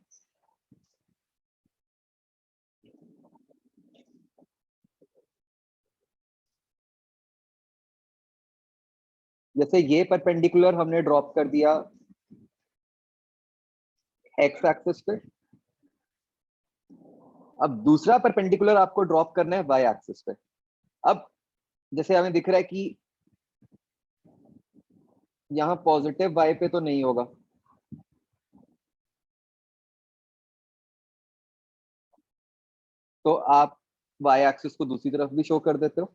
S1: जैसे ये परपेंडिकुलर हमने ड्रॉप कर दिया एक्स एक्सिस पे। अब दूसरा परपेंडिकुलर आपको ड्रॉप करना है वाई एक्सिस पे। अब जैसे हमें दिख रहा है कि यहाँ पॉजिटिव वाई पे तो नहीं होगा, तो आप वाई एक्सिस को दूसरी तरफ भी शो कर देते हो,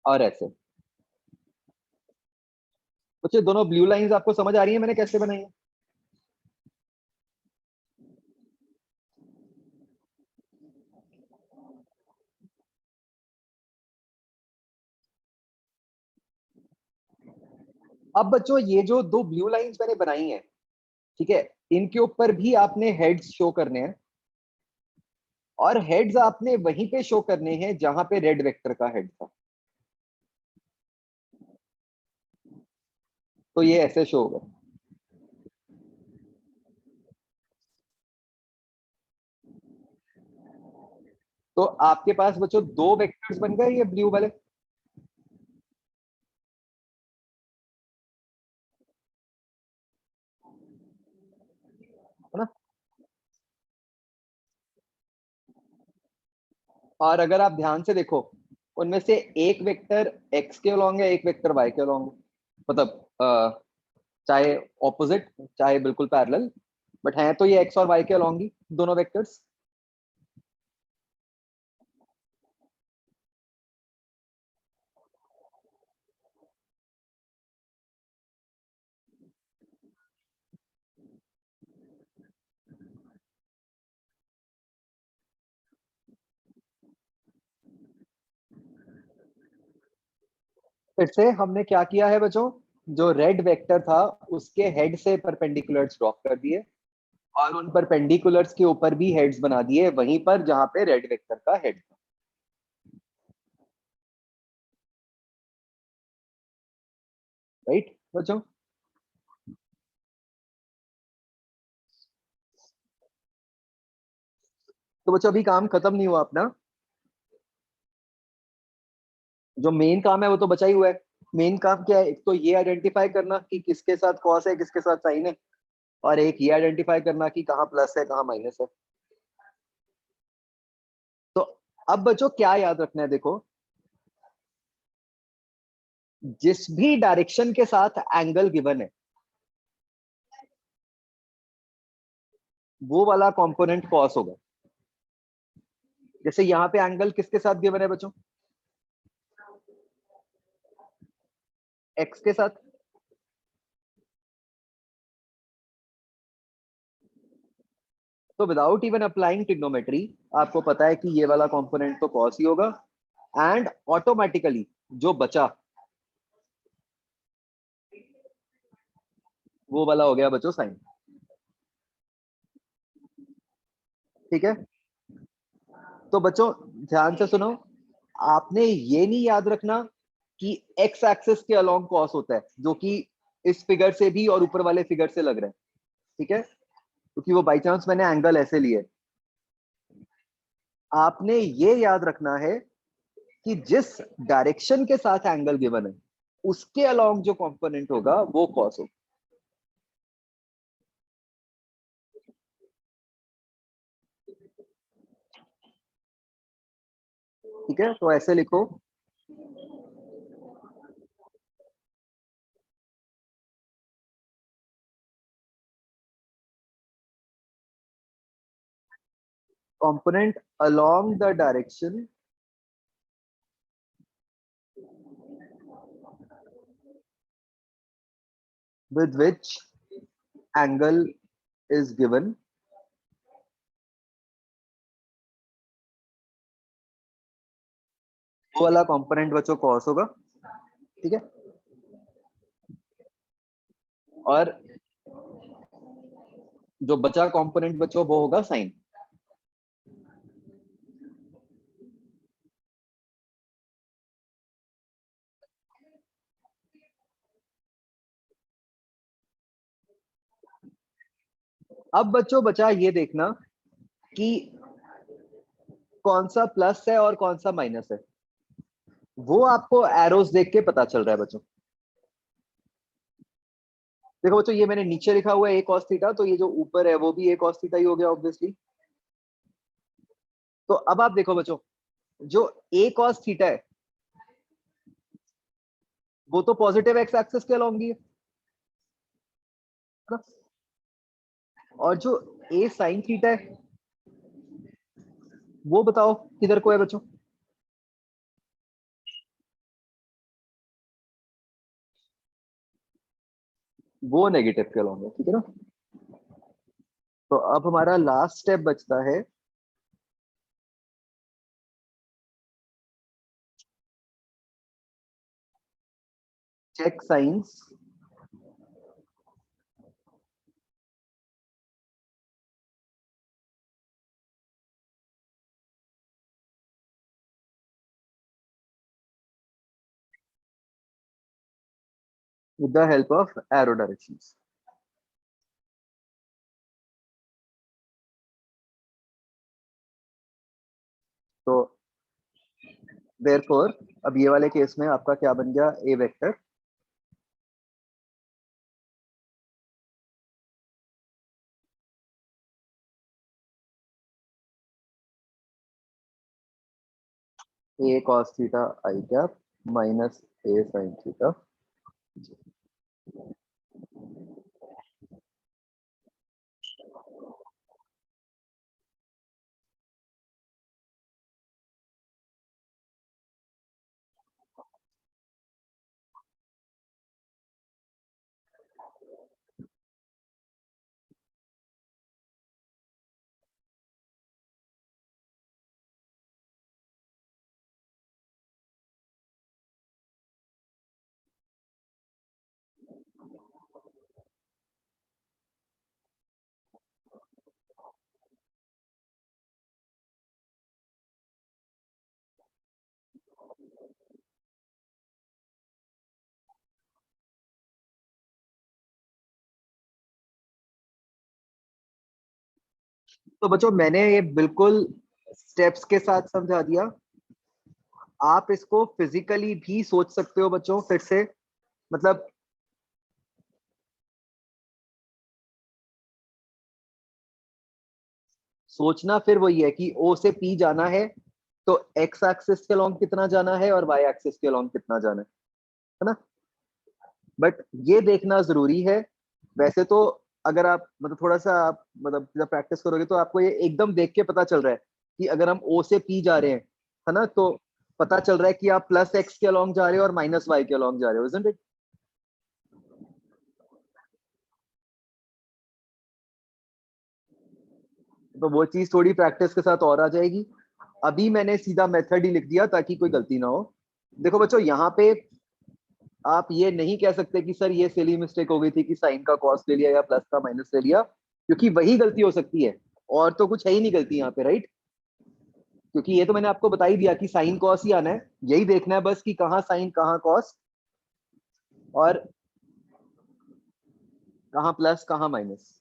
S1: और ऐसे। बच्चे दोनों ब्लू लाइंस आपको समझ आ रही है मैंने कैसे बनाई है? अब बच्चों ये जो दो ब्लू लाइंस मैंने बनाई है, ठीक है, इनके ऊपर भी आपने हेड्स शो करने हैं, और हेड्स आपने वहीं पे शो करने हैं जहां पे रेड वेक्टर का हेड था। तो ये ऐसे शो होगा। तो आपके पास बच्चों दो वेक्टर्स बन गए ये ब्लू वाले, है ना। और अगर आप ध्यान से देखो, उनमें से एक वेक्टर एक्स के अलोंग है, एक वेक्टर वाई के अलोंग है। मतलब चाहे ऑपोजिट चाहे बिल्कुल पैरेलल, बट हैं तो ये एक्स और वाई के अलोंग ही दोनों वेक्टर्स। फिर से हमने क्या किया है बच्चों, जो रेड वेक्टर था उसके हेड से परपेंडिकुलर्स ड्रॉ कर दिए, और उन परपेंडिकुलर्स के ऊपर भी हेड्स बना दिए वहीं पर जहां पे रेड वेक्टर का हेड था। राइट बच्चों? तो बच्चों अभी काम खत्म नहीं हुआ अपना, जो मेन काम है वो तो बचा ही हुआ है। मेन काम क्या है, एक तो ये आइडेंटिफाई करना कि किसके साथ कॉस है किसके साथ साइन है, और एक ये आइडेंटिफाई करना कि कहाँ प्लस है कहाँ माइनस है। तो अब बच्चों क्या याद रखना है, देखो, जिस भी डायरेक्शन के साथ एंगल गिवन है वो वाला कंपोनेंट कॉस होगा। जैसे यहाँ पे एंगल किसके साथ गिवन है बच्चों, एक्स के साथ। तो विदाउट इवन अप्लाइंग ट्रिग्नोमेट्री आपको पता है कि ये वाला कंपोनेंट तो कॉस ही होगा, एंड ऑटोमेटिकली जो बचा वो वाला हो गया बच्चों साइन। ठीक है, तो बच्चों ध्यान से सुनो, आपने ये नहीं याद रखना कि एक्स एक्सिस के अलोंग कॉस होता है, जो कि इस फिगर से भी और ऊपर वाले फिगर से लग रहा है। ठीक है, क्योंकि वो बाई चांस मैंने एंगल ऐसे लिए। आपने ये याद रखना है कि जिस डायरेक्शन के साथ एंगल गिवन है उसके अलोंग जो कंपोनेंट होगा वो कॉस होगा। ठीक है, तो ऐसे लिखो, component along the direction with which angle is given, वो वाला कंपोनेंट बच्चों कॉस होगा। ठीक है, और जो बचा कंपोनेंट बच्चों वो होगा साइन। अब बच्चों बचा ये देखना कि कौन सा प्लस है और कौन सा माइनस है, वो आपको एरोस देख के पता चल रहा है बच्चों। देखो बच्चों, ये मैंने नीचे लिखा हुआ है ए cos थीटा, तो ये जो ऊपर है वो भी ए cos थीटा ही हो गया ऑब्वियसली। तो अब आप देखो बच्चों, जो ए cos थीटा है वो तो पॉजिटिव एक्स एक्सिस के अलॉन्ग ही है ना? और जो ए sin थीटा है वो बताओ किधर को है बच्चों? वो नेगेटिव के अलॉन्ग है। ठीक है ना? तो अब हमारा लास्ट स्टेप बचता है, check signs with the help of arrow directions. तो देयरफॉर अब ये वाले केस में आपका क्या बन गया, A vector A cos theta I cap minus A sin theta. तो बच्चों मैंने ये बिल्कुल स्टेप्स के साथ समझा दिया। आप इसको फिजिकली भी सोच सकते हो बच्चों फिर से, मतलब सोचना फिर वही है कि ओ से पी जाना है तो एक्स एक्सिस के अलॉन्ग कितना जाना है और वाई एक्सिस के अलॉन्ग कितना जाना है ना। बट ये देखना जरूरी है। वैसे तो अगर आप मतलब थोड़ा सा आप मतलब जब प्रैक्टिस करोगे तो आपको ये एकदम देख के पता चल रहा है कि अगर हम ओ से पी जा रहे हैं, है ना, तो पता चल रहा है कि आप प्लस एक्स के अलॉन्ग जा रहे हो और माइनस वाई के अलॉन्ग जा रहे हो, इजंट इट? तो वो चीज थोड़ी प्रैक्टिस के साथ और आ जाएगी। अभी मैंने सीधा मेथड ही लिख दिया ताकि कोई गलती ना हो। देखो बच्चों यहाँ पे आप ये नहीं कह सकते कि सर ये सिली मिस्टेक हो गई थी कि साइन का कॉस ले लिया या प्लस का माइनस ले लिया, क्योंकि वही गलती हो सकती है और तो कुछ है ही नहीं गलती यहाँ पे, राइट? क्योंकि ये तो मैंने आपको बता ही दिया कि साइन कॉस ही आना है, यही देखना है बस कि कहाँ साइन कहाँ कॉस और कहाँ प्लस कहाँ माइनस।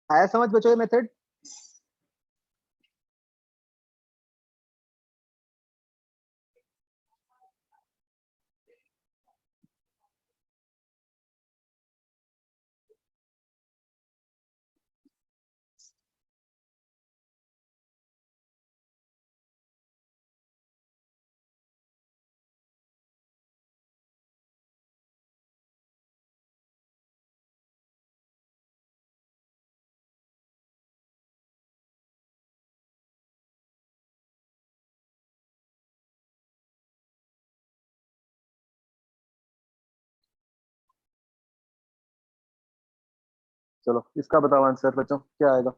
S1: आया समझ बच्चों ये मेथड? चलो इसका बताओ आंसर बच्चों क्या आएगा।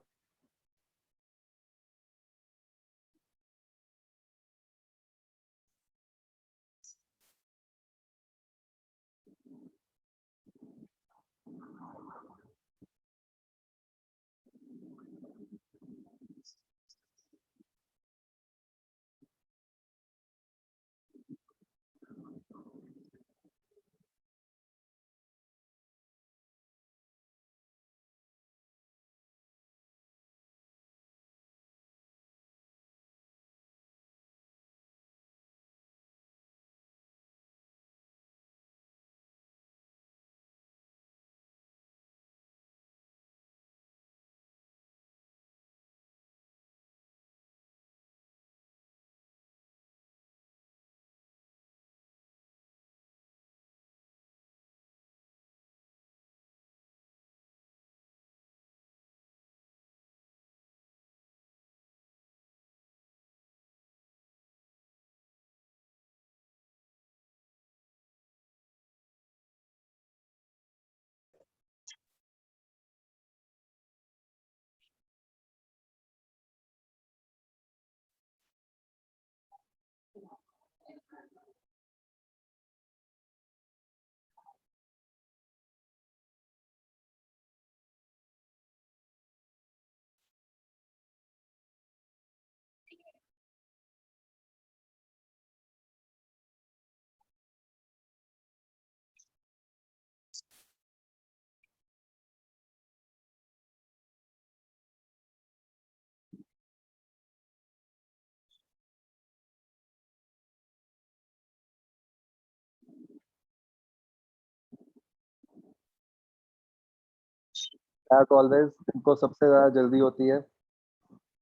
S1: एज ऑलवेज इनको सबसे ज्यादा जल्दी होती है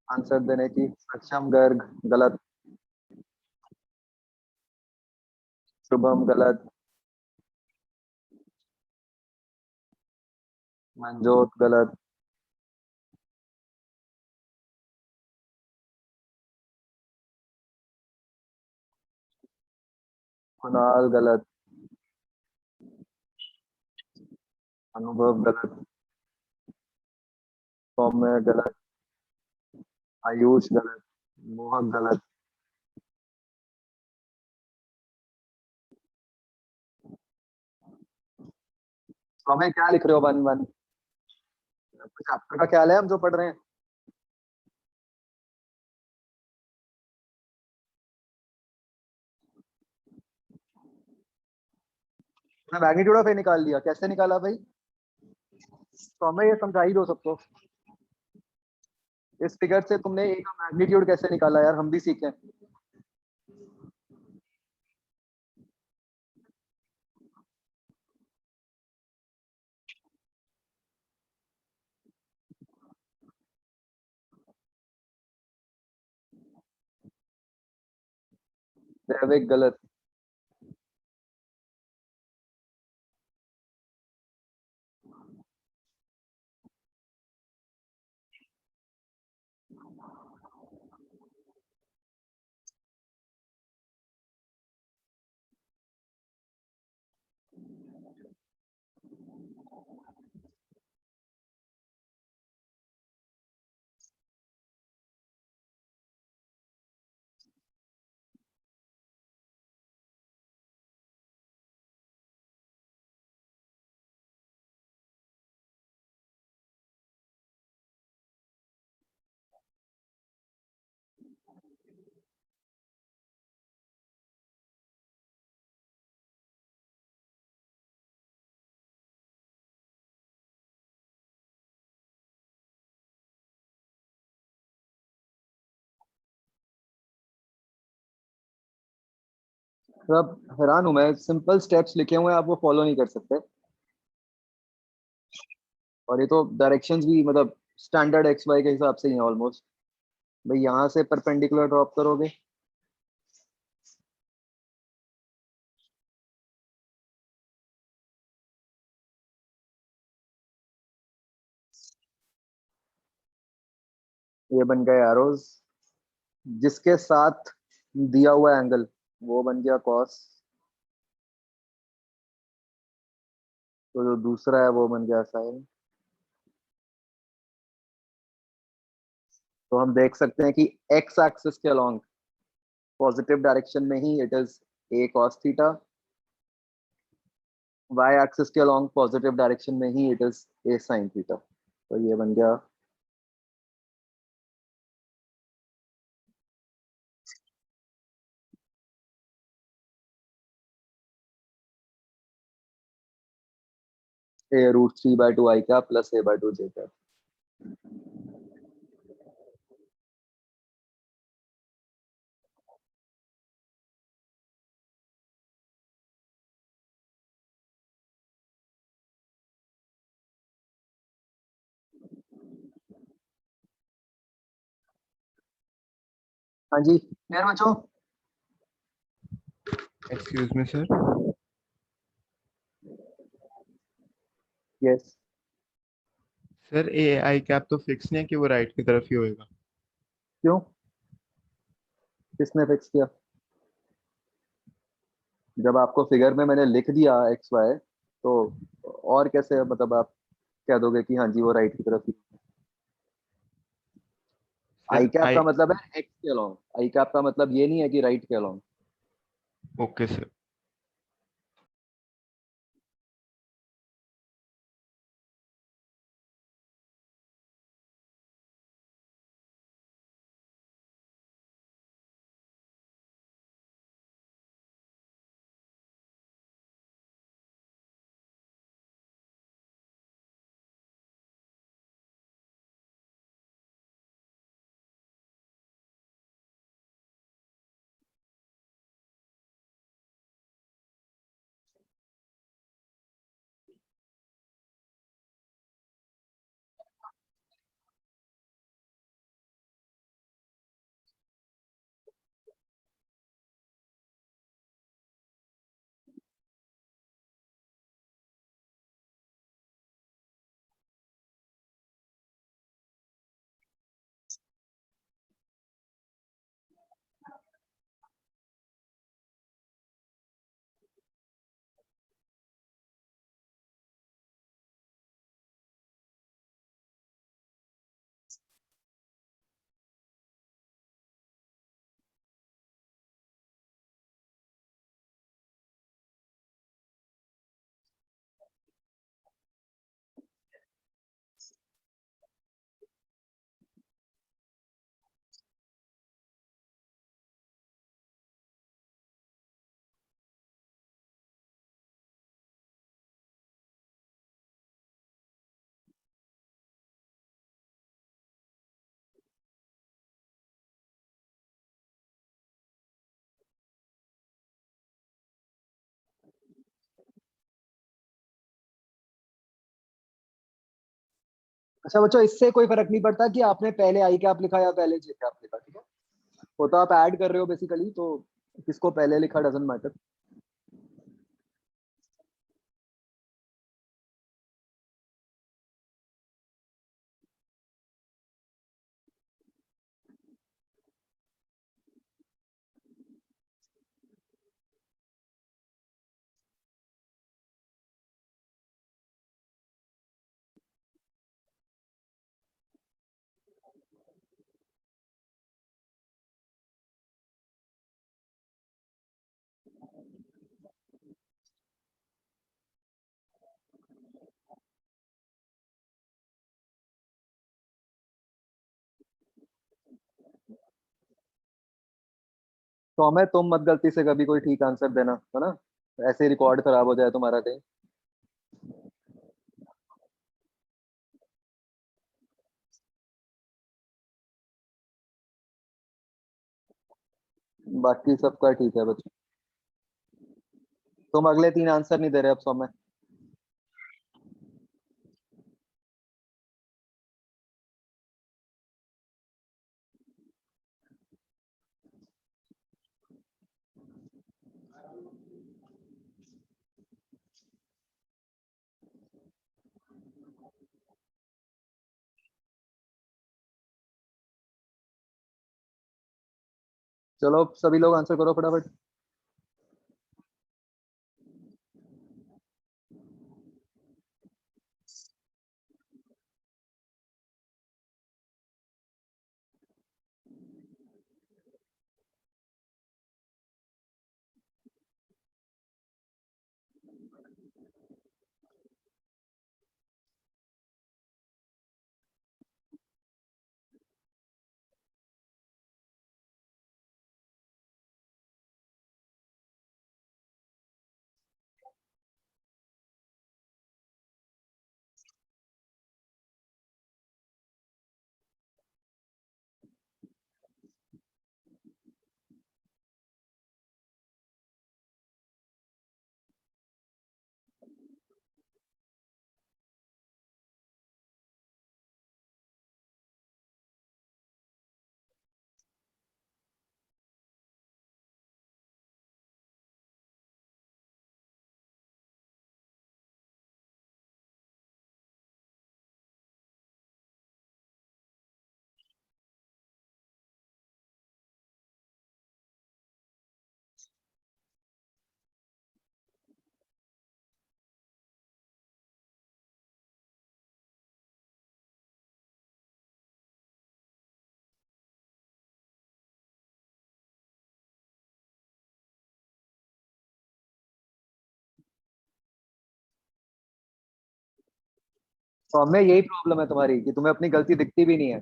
S1: आंसर देने की। सक्षम गर्ग गलत। शुभम गलत। मनजोत गलत। कुणाल गलत। अनुभव गलत। सौम्य गलत। आयुष गलत। मोहक गलत। तो हमें क्या लिख रहे हो 1 1? चैप्टर का ख्याल है हम जो पढ़ रहे हैं? मैग्नीट्यूड ऑफ ए निकाल लिया, कैसे निकाला भाई? तो हमें ये समझा ही दो सबको। इस फिगर से तुमने ए का मैग्नीट्यूड कैसे निकाला यार, हम भी सीखें। दैविक गलत। अब हैरान हूं मैं, सिंपल स्टेप्स लिखे हुए हैं, आप वो फॉलो नहीं कर सकते। और ये तो डायरेक्शंस भी मतलब स्टैंडर्ड एक्स वाई के हिसाब से ही है ऑलमोस्ट। भाई यहाँ से परपेंडिकुलर ड्रॉप करोगे। ये बन गए एरोज, जिसके साथ दिया हुआ एंगल वो बन गया कॉस। तो जो दूसरा है वो बन गया साइन। तो हम देख सकते हैं कि एक्स एक्सिस के अलोंग पॉजिटिव डायरेक्शन में ही it is A cos theta, Y axis के अलोंग पॉजिटिव डायरेक्शन में ही it is A sine theta. तो ये बन गया a√3/2 i का प्लस a/2 j का। हाँ जी यार बच्चों।
S2: Excuse me sir.
S1: Yes.
S2: Sir A I cap तो फिक्स नहीं है कि वो राइट की तरफ ही होएगा।
S1: क्यों? किसने फिक्स किया? जब आपको फिगर में मैंने लिख दिया एक्स वाई, तो और कैसे मतलब आप कह दोगे कि हाँ जी वो राइट की तरफ ही? आई
S2: सर
S1: कैप
S2: आई
S1: का मतलब है एक्स के अलोंग, आई कैप का मतलब ये नहीं है कि राइट के अलोंग।
S2: Okay sir.
S1: अच्छा बच्चों, इससे कोई फर्क नहीं पड़ता कि आपने पहले आई कैप लिखा या पहले जे कैप लिखा, ठीक है। वो तो आप ऐड कर रहे हो बेसिकली, तो किसको पहले लिखा डजेंट मैटर। तो हमें तुम मत गलती से कभी कोई ठीक आंसर देना, है ना। ऐसे रिकॉर्ड खराब हो जाए तुम्हारा कहीं। बाकी सबका ठीक है बच्चों। तुम अगले तीन आंसर नहीं दे रहे अब सौ में। चलो सभी लोग आंसर करो फटाफट। तो हमें यही प्रॉब्लम है तुम्हारी कि तुम्हें अपनी गलती दिखती भी नहीं है।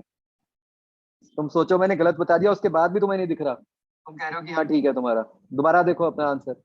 S1: तुम सोचो मैंने गलत बता दिया, उसके बाद भी तुम्हें नहीं दिख रहा, तुम कह रहे हो कि हाँ ठीक है तुम्हारा। दोबारा देखो अपना आंसर।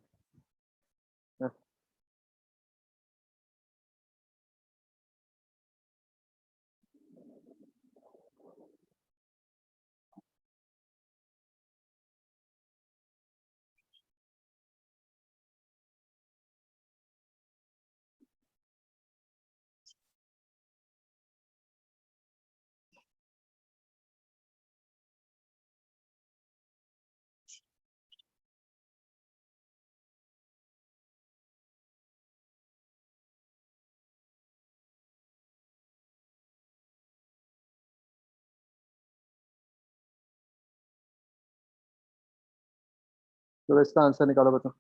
S1: तो इसका आंसर निकालो बताओ।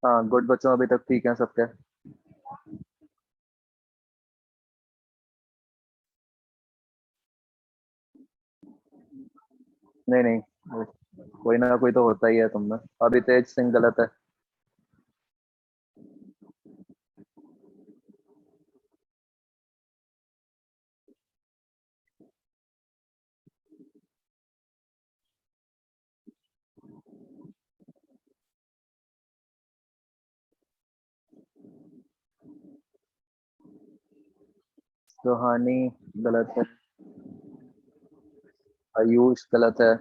S1: हाँ गुड बच्चों, अभी तक ठीक है सबके। नहीं नहीं, कोई ना कोई तो होता ही है तुम में। अभी तेज सिंह गलत है। सुहानी गलत है। आयुष गलत है।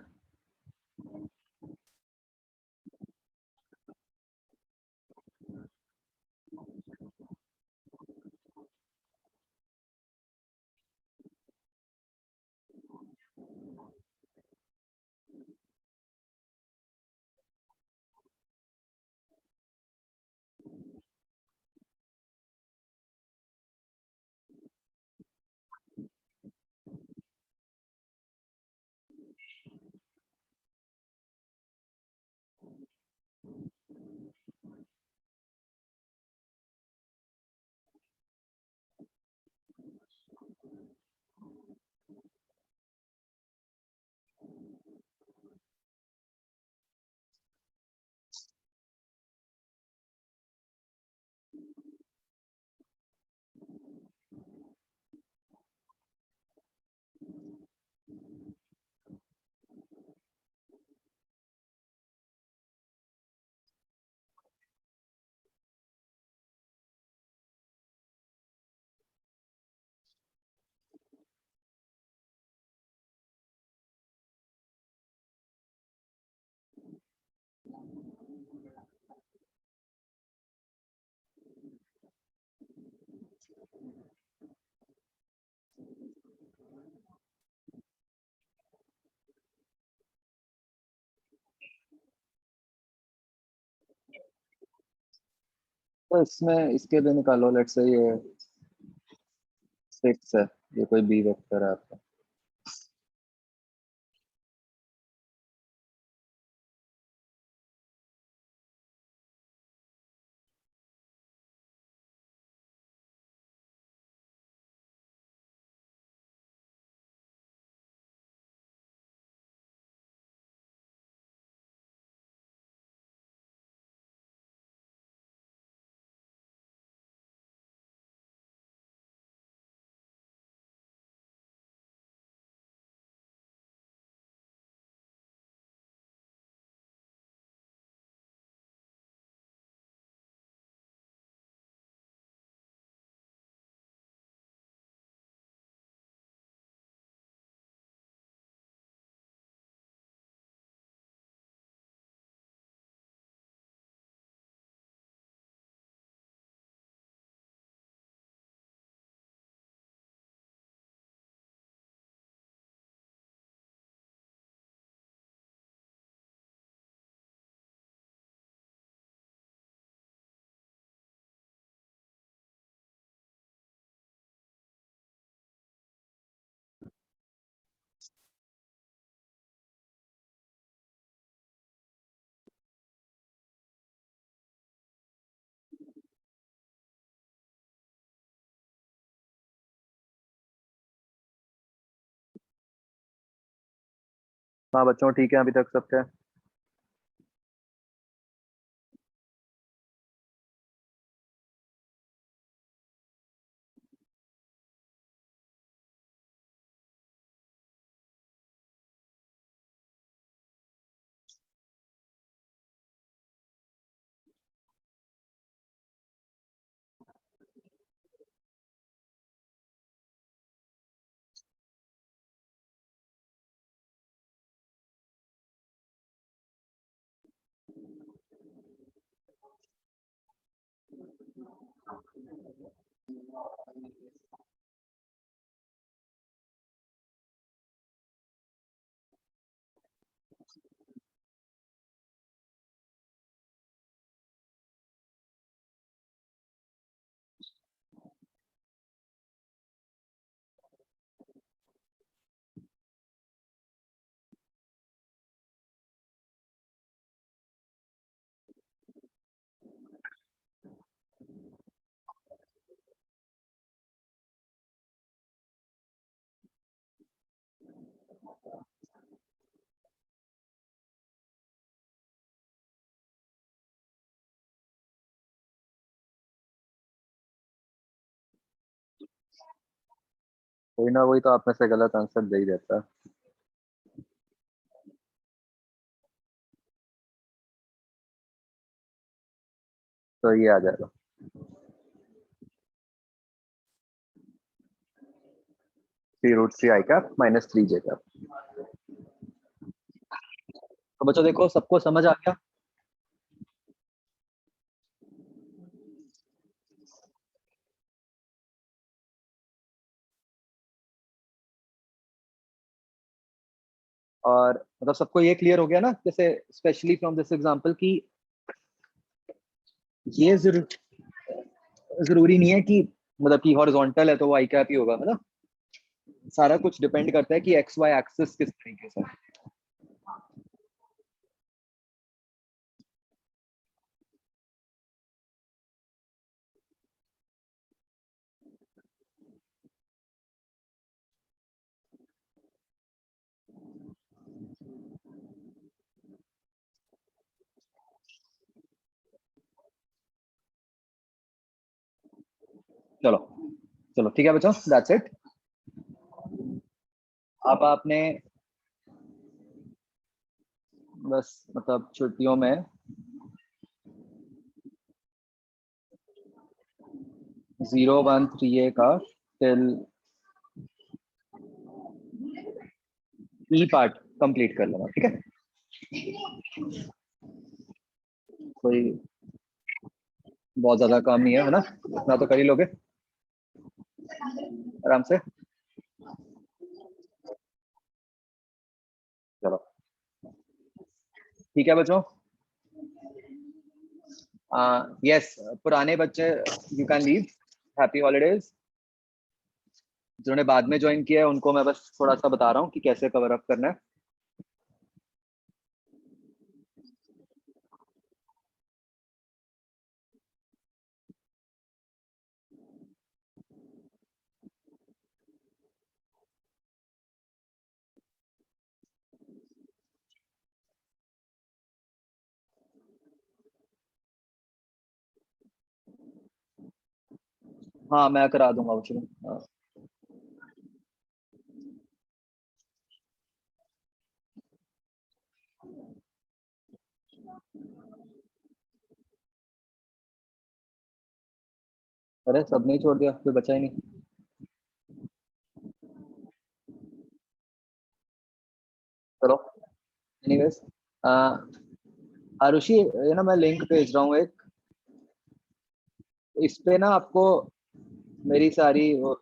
S1: तो इसमें इसके लिए निकालो, लेट्स से ये 6 है। ये कोई बी वेक्टर है आपका। हाँ बच्चों ठीक है, अभी तक सबके। कोई ना, वही तो आप में से गलत आंसर दे ही देता है। तो ये आ जाएगा 3√3 i cap minus 3j cap. तो बच्चों देखो, सबको समझ आ गया? और मतलब सबको ये क्लियर हो गया ना, जैसे स्पेशली फ्रॉम दिस एग्जांपल कि ये जरूरी नहीं है कि मतलब कि हॉरिजॉन्टल है तो वो आई कैप ही होगा, है ना। सारा कुछ डिपेंड करता है कि एक्स वाई एक्सिस किस तरीके से है। चलो चलो ठीक है बच्चों, दैट्स इट। अब आपने बस मतलब छुट्टियों में 0, 1, 3 का टिल ई पार्ट कंप्लीट कर लेना, ठीक है। कोई बहुत ज्यादा काम नहीं है ना, इतना तो कर ही लोगे आराम से। चलो ठीक है बच्चों। यस, पुराने बच्चे you can leave. Happy holidays. जिन्होंने बाद में ज्वाइन किया है उनको मैं बस थोड़ा सा बता रहा हूँ कि कैसे कवर अप करना है। हाँ मैं करा दूंगा बच्चों। हाँ। अरे सब नहीं छोड़ दिया, कोई बचा ही नहीं। चलो एनीवेज, आरुषि ये ना मैं लिंक भेज रहा हूँ एक, इस पे ना आपको मेरी सारी वो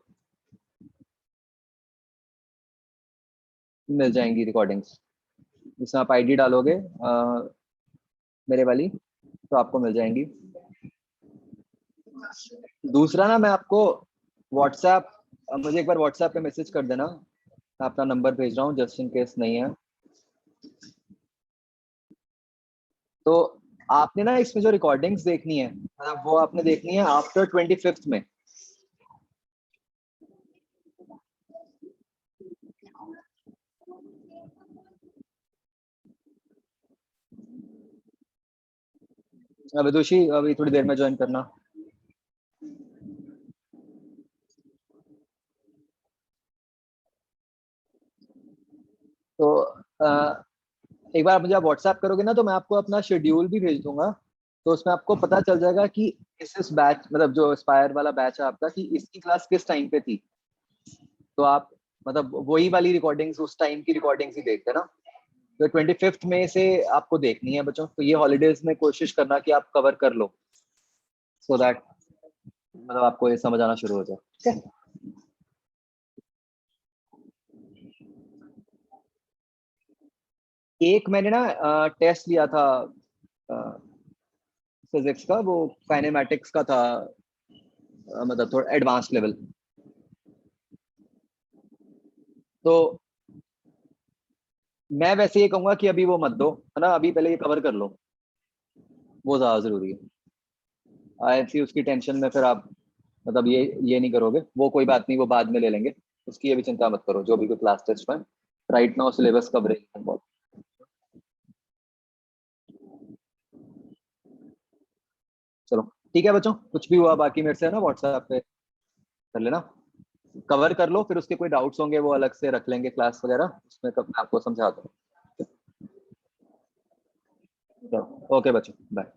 S1: मिल जाएंगी रिकॉर्डिंग्स। जिसमें आप आईडी डालोगे मेरे वाली, तो आपको मिल जाएंगी। दूसरा ना मैं आपको व्हाट्सएप, मुझे एक बार व्हाट्सएप पे मैसेज कर देना, मैं अपना नंबर भेज रहा हूँ जस्ट इन केस नहीं है तो। आपने ना इसमें जो रिकॉर्डिंग्स देखनी है वो आपने देखनी है आफ्टर 25th में। विदुषी अभी थोड़ी देर में ज्वाइन करना। तो एक बार मुझे आप व्हाट्सएप करोगे ना, तो मैं आपको अपना शेड्यूल भी भेज दूंगा। तो उसमें आपको पता चल जाएगा कि इस बैच मतलब जो एस्पायर वाला बैच है आपका, कि इसकी क्लास किस टाइम पे थी। तो आप मतलब वही वाली रिकॉर्डिंग्स, उस टाइम की रिकॉर्डिंग्स ही देखते ना। तो 25th में से आपको देखनी है बच्चों, तो ये हॉलीडेज में कोशिश करना कि आप कवर कर लो, सो दैट मतलब आपको ये समझ आना शुरू हो जाए, ठीक है। एक मैंने ना टेस्ट लिया था फिजिक्स का, वो काइनेमैटिक्स का था, मतलब थोड़ा एडवांस लेवल। तो मैं वैसे ये कहूंगा कि अभी वो मत दो, है ना, अभी पहले ये कवर कर लो, वो ज्यादा जरूरी है। ऐसी उसकी टेंशन में फिर आप मतलब ये नहीं करोगे, वो कोई बात नहीं, वो बाद में ले लेंगे। उसकी ये भी चिंता मत करो, जो भी कोई क्लास टेस्ट में राइट नाउ सिलेबस कवरेज बहुत। चलो ठीक है बच्चों, कुछ भी हुआ बाकी मेरे से है ना व्हाट्सएप पे कर लेना। कवर कर लो, फिर उसके कोई डाउट्स होंगे वो अलग से रख लेंगे क्लास वगैरह, उसमें कब मैं आपको समझा दूँ। ओके बच्चों, बाय।